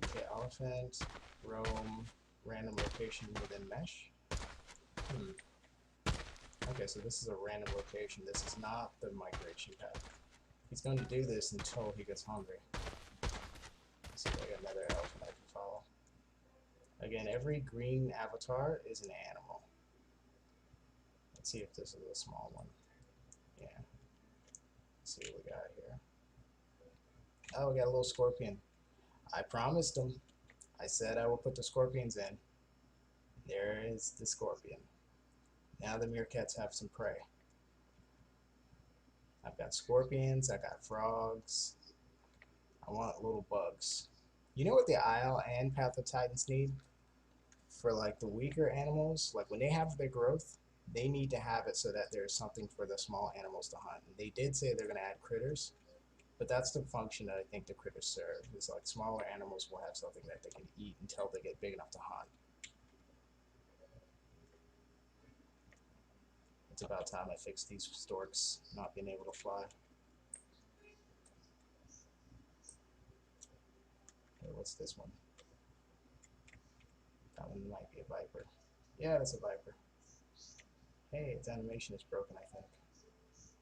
Okay, elephant, roam, random location within mesh. Okay, so this is a random location. This is not the migration path. He's going to do this until he gets hungry. Let's see if I got another elephant I can follow. Again, every green avatar is an animal. Let's see if this is a small one. Yeah. Let's see what we got here. Oh, we got a little scorpion. I promised him. I said I will put the scorpions in. There is the scorpion. Now the meerkats have some prey. I've got scorpions, I got frogs. I want little bugs. You know what the Isle and Path of Titans need? For like the weaker animals, like when they have their growth, they need to have it so that there's something for the small animals to hunt. And they did say they're going to add critters, but that's the function that I think the critters serve. Is like smaller animals will have something that they can eat until they get big enough to hunt. It's about time I fix these storks not being able to fly. Hey, what's this one? That one might be a viper. Yeah, that's a viper. Hey, its animation is broken, I think.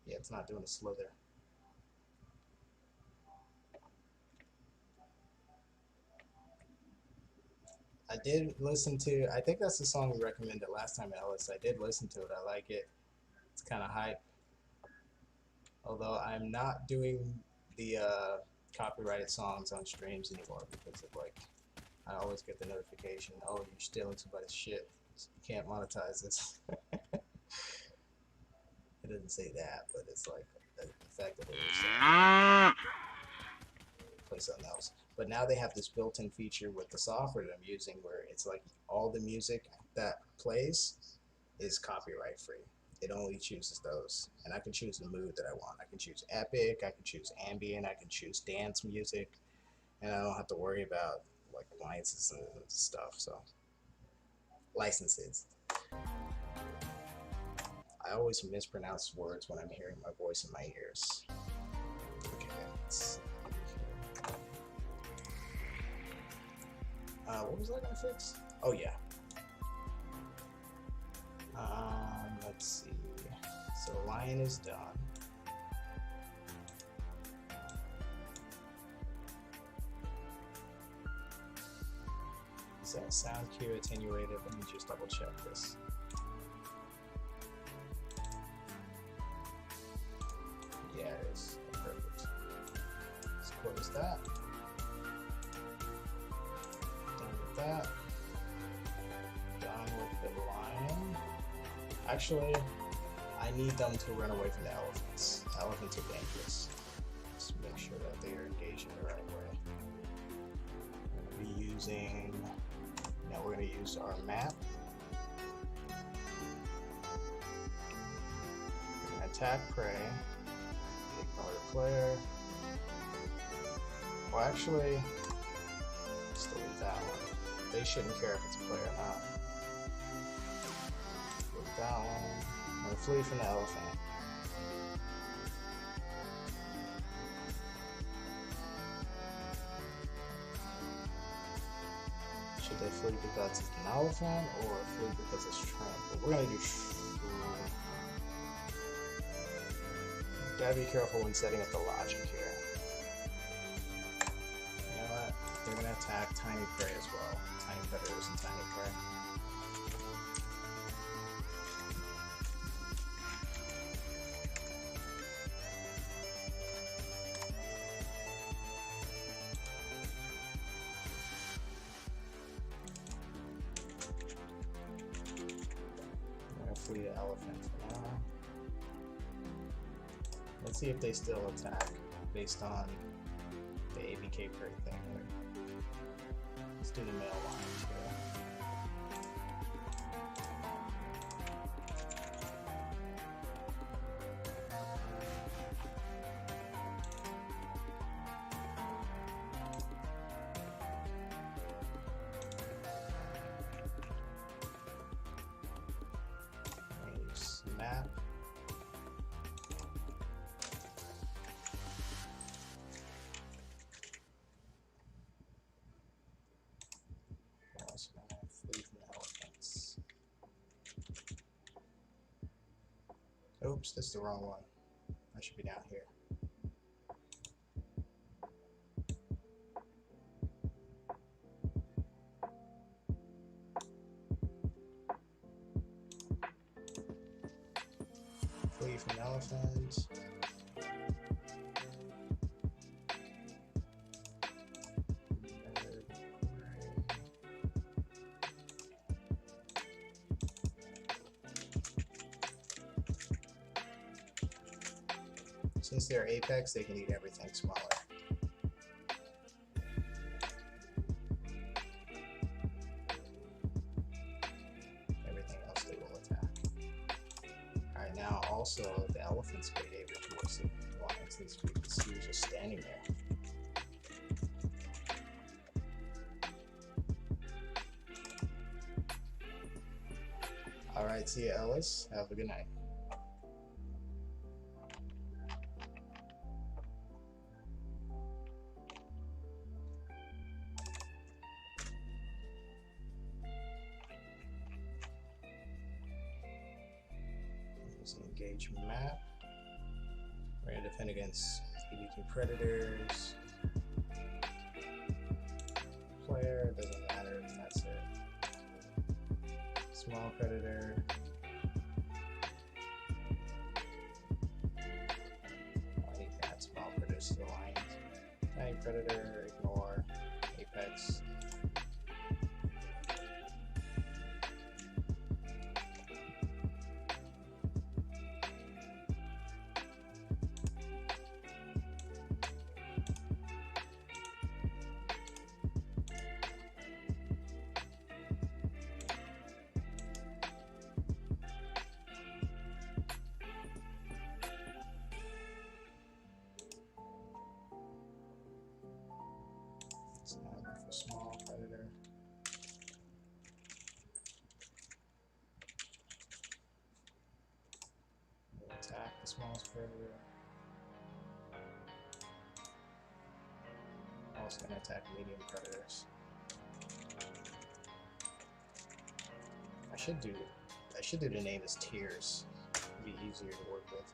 Yeah, it's not doing a slither. I did listen to, I think that's the song we recommended last time, Ellis. I did listen to it. I like it. It's kind of hype. Although I'm not doing the copyrighted songs on streams anymore because of like, I always get the notification, oh, you're stealing somebody's shit. So you can't monetize this. It doesn't say that, but it's like effectively play something else. But now they have this built-in feature with the software that I'm using where it's like all the music that plays is copyright free. It only chooses those, and I can choose the mood that I want. I can choose epic, I can choose ambient, I can choose dance music, and I don't have to worry about like licenses and stuff. So licenses. I always mispronounce words when I'm hearing my voice in my ears. Okay, let's see here. What was I gonna fix? Oh yeah. Let's see. So lion is done. Is that sound cue attenuated? Let me just double check this. Yeah, it is. Perfect. Let's close that. Done with that. Done with the lion. Actually, I need them to run away from the elephants. Elephants are dangerous. Let's make sure that they are engaging the right way. We're going to be using... Now we're going to use our map. We're going to attack prey. Ignore the player. Well, actually, let's delete that one. They shouldn't care if it's a player or not. Delete that one. I'm going to flee from the elephant. Should they flee because it's an elephant or flee because it's trampled? We're going to do gotta be careful when setting up the logic here. You know what? They're going to attack tiny prey as well. Tiny predators and tiny prey. Flee the elephant for now. Let's see if they still attack based on the ABK prey thing here. Let's do the male lions here. Oops, that's the wrong one. I should be down here. Flee from elephant. Since they're apex, they can eat everything smaller. Everything else they will attack. Alright, now also the elephant's behavior towards the lions. He was just standing there. Alright, see you, Ellis. Have a good night. Engagement map. We're going to defend against EBQ predators. Player, doesn't matter, that's it. Small predator. I need that small predators to the lines. Tiny predator, ignore. Apex. For small predator. We'll attack the smallest predator. Also gonna attack medium predators. I should do the name as tiers. It'd be easier to work with.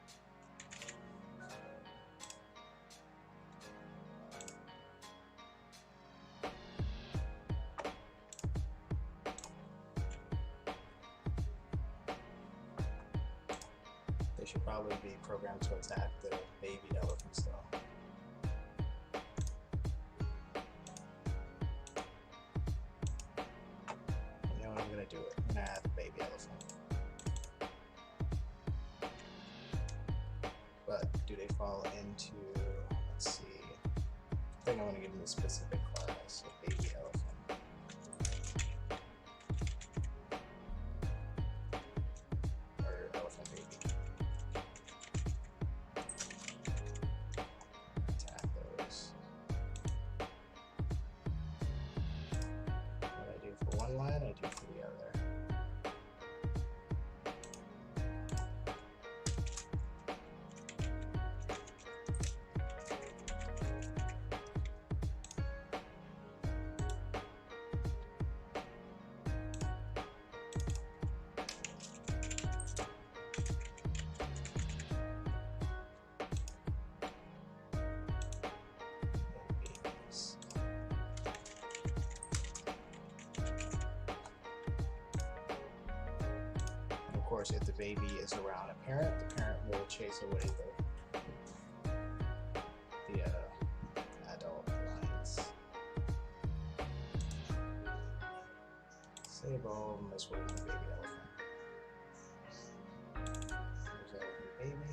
They should probably be programmed to attack the baby elephants though. You know what I'm gonna do it. I'm gonna add the baby elephant. But do they fall into, let's see. I think I want to give them a specific class, a baby elephant. Line, I do for the other. Of course, if the baby is around a parent, the parent will chase away the adult lions. Save all of them as well as the baby elephant. There's elephant baby.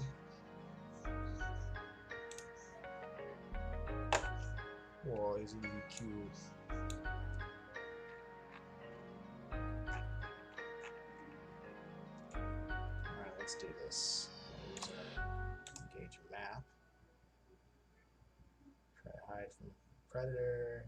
Whoa, he's really cute. Let's do this. Use our engage map. Try to hide from predator.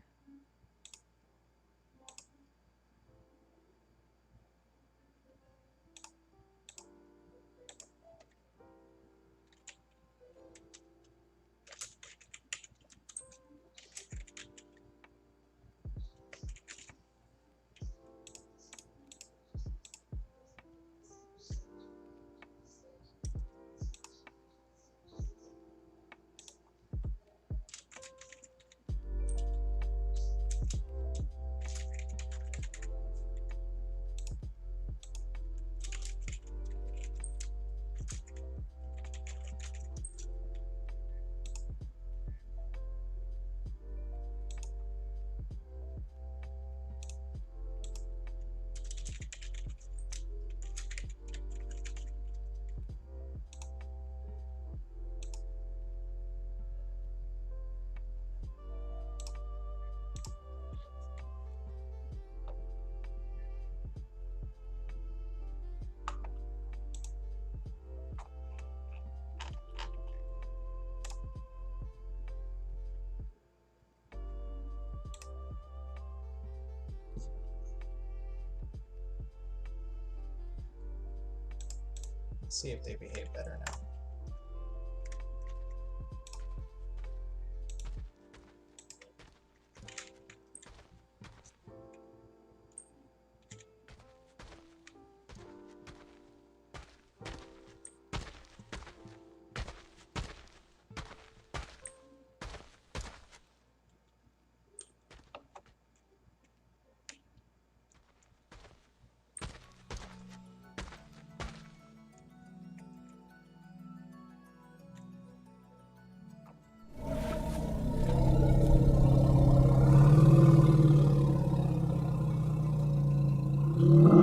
see if they behave better now.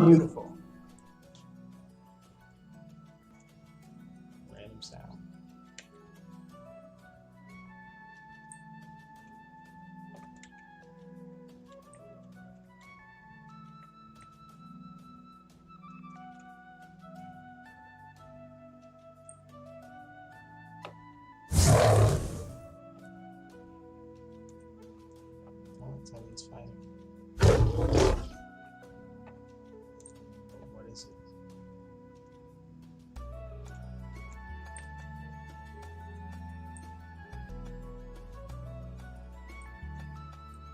Beautiful. Random sound. Oh, someone's fighting. What is it?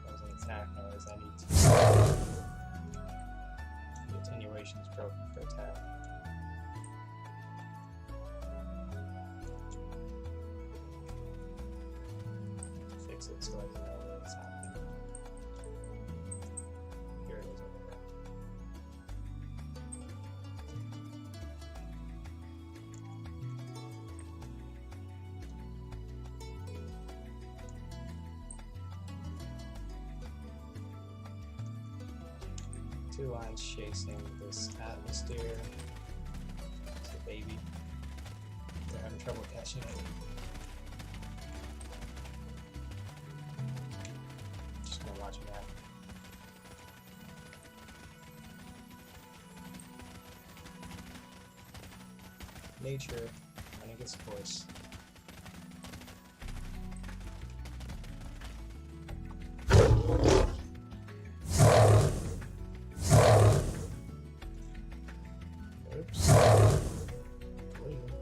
That was an attack noise. I need to. The attenuation is broken for attack. Fix it so I can know what's happening. Here it is over there. Two lines chasing this atmosphere. It's a baby. They're having trouble catching it. Just gonna watch it happen. Nature running its course. Oops. Bleeding.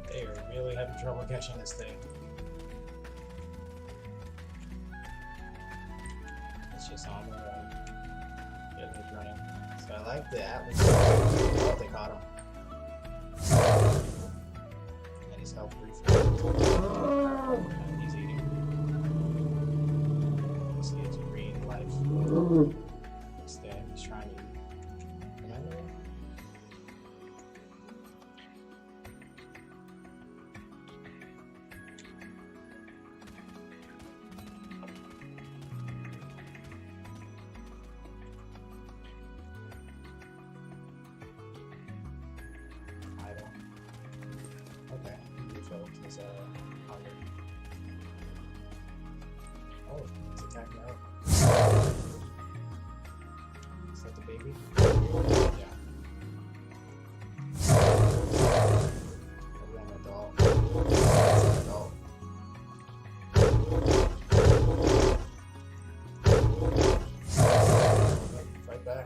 They are really having trouble catching this thing. It's just on the run. Yeah, it's running. So I like the atmosphere. Oh, they caught him. And his health briefly. And he's eating. You see it's green life. Instead, he's trying to eat. Remember? Idle. Okay, he refilled his hunger. Oh, it's attacking out. Is that the baby? Yeah. Maybe I'm an adult. It's an adult. Fight back.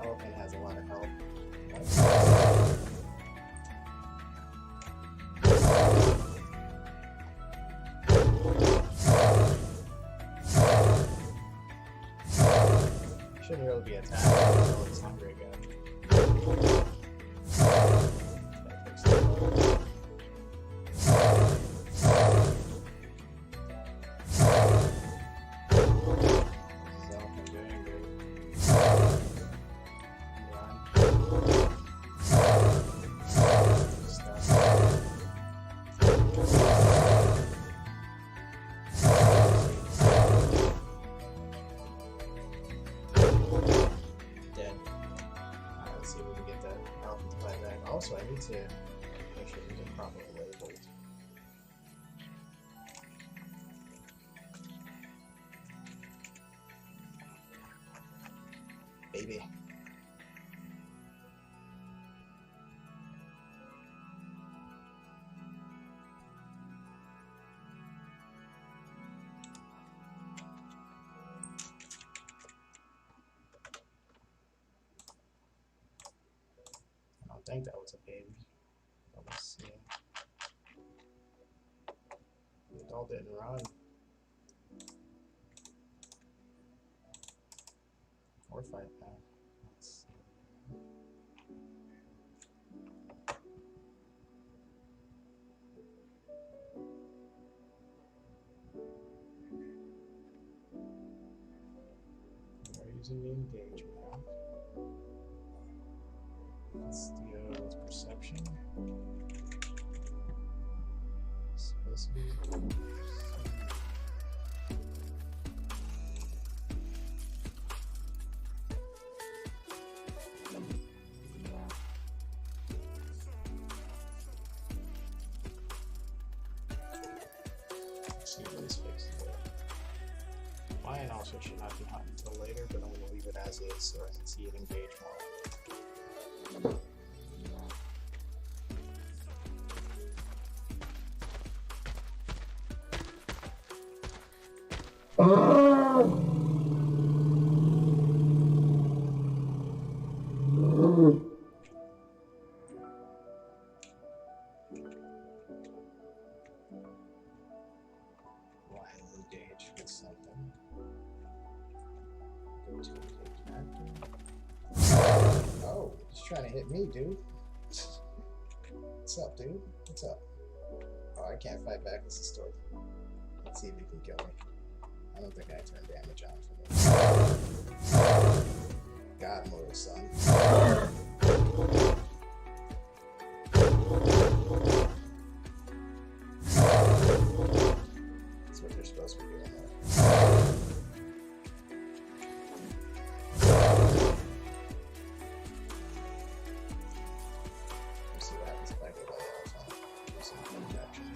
Elephant has a lot of help. Shouldn't really be attacked until it's hungry again. That fixed it up. This is elephant doing great. Run. Stop. Dead. Alright, let's see if we can get the elephant to fight back. Also, I need to make sure these are properly labeled. Baby don't think that was a baby. Let's see. The doll didn't run. Or fight back. Let's see. We're using the engage map. Let's deal with perception. It's supposed to be. See if this fixes it. Lion also should not be hot until later, but I'm going to leave it as is so I can see it engage more. Lion engage with something. Go to engage actor. Oh, he's trying to hit me, dude. What's up, dude? What's up? Oh, I can't fight back. This is story. Let's see if he can kill me. I don't think I turned damage on for me. God, mortal son. That's what they're supposed to be doing there. Let's see what happens if I go by the alpha. Do some protection.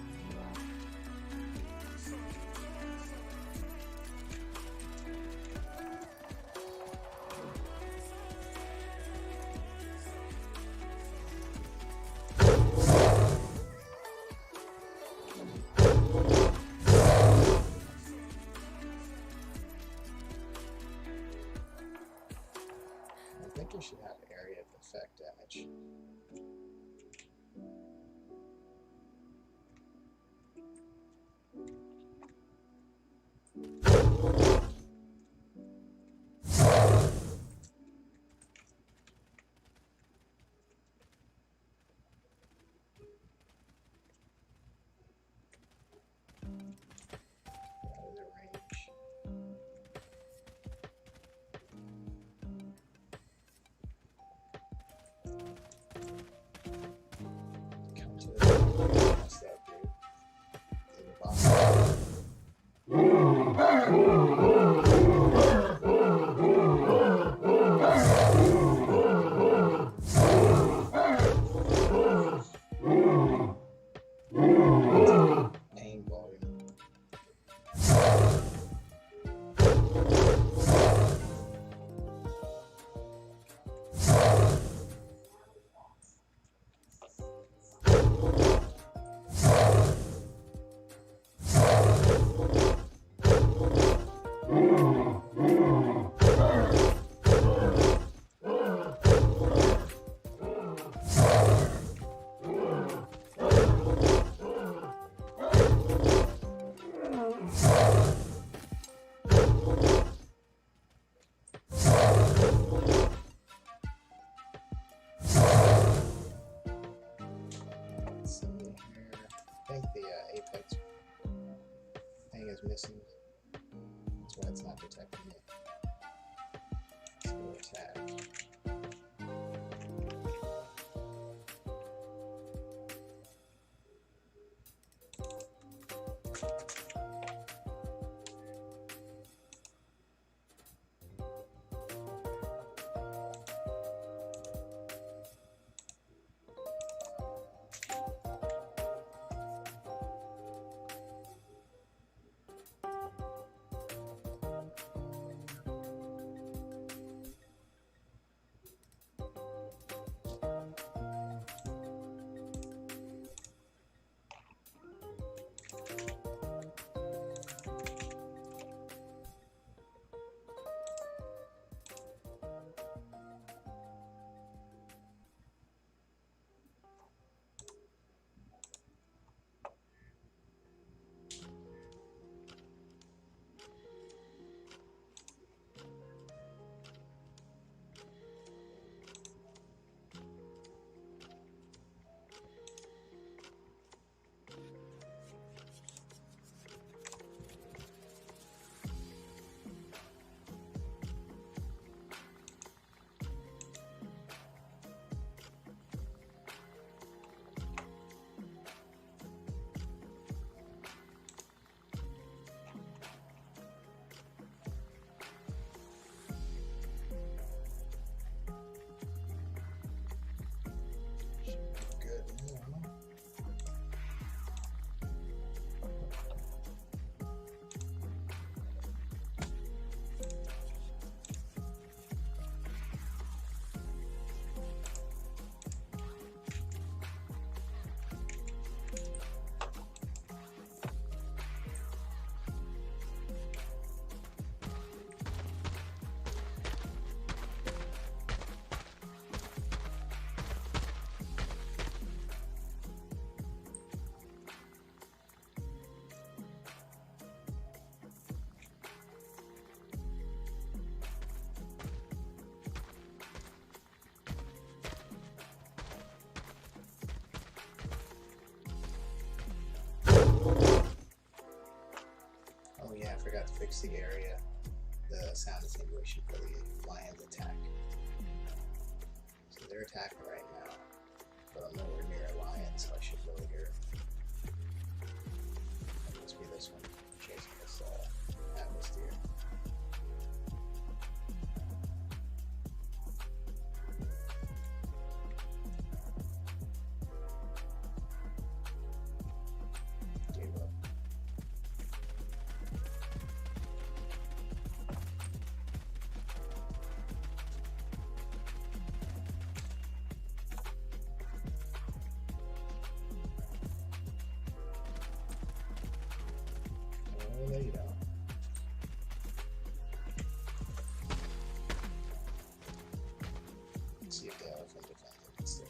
I think you should have area of effect damage. Out of their range. Come to the that's that dude. To the bottom. Main volume. Let's see here. I think the apex thing is missing. That's why it's not detecting it. Let's go attack. to fix the area, the sound attenuation for the lion's attack. So they're attacking right now, but I'm nowhere near a lion, so I should really hear it. It must be this one, chasing this Atlas deer. There you go. Let's see if the elephant defends instead.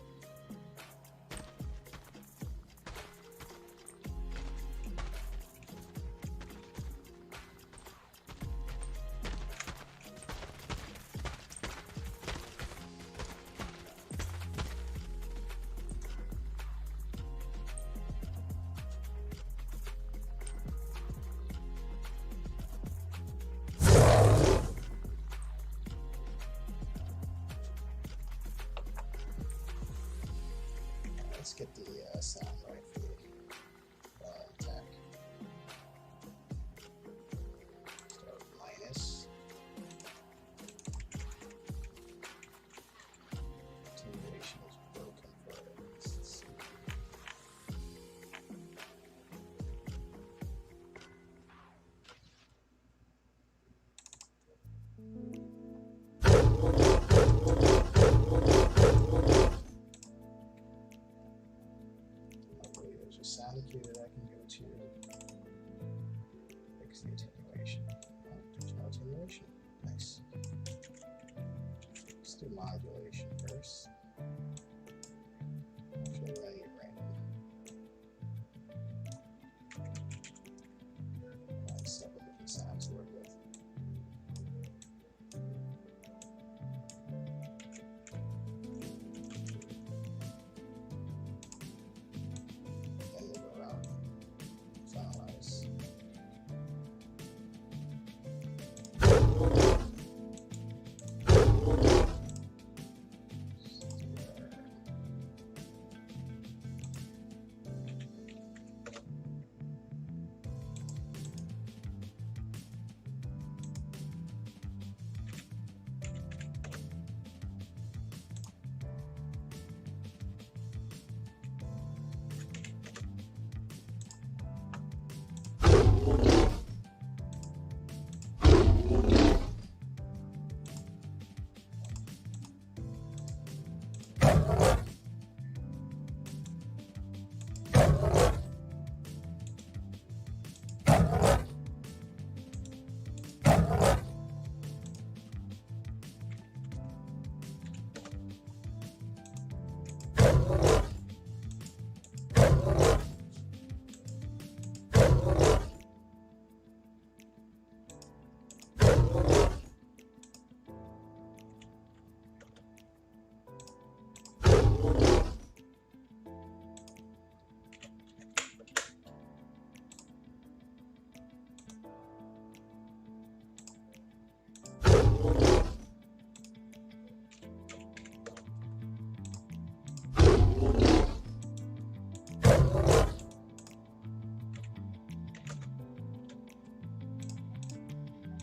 Let's get the sound right for the attack. Start with minus. Intimidation is broken for it. Hopefully there's a sound cue that I can go to.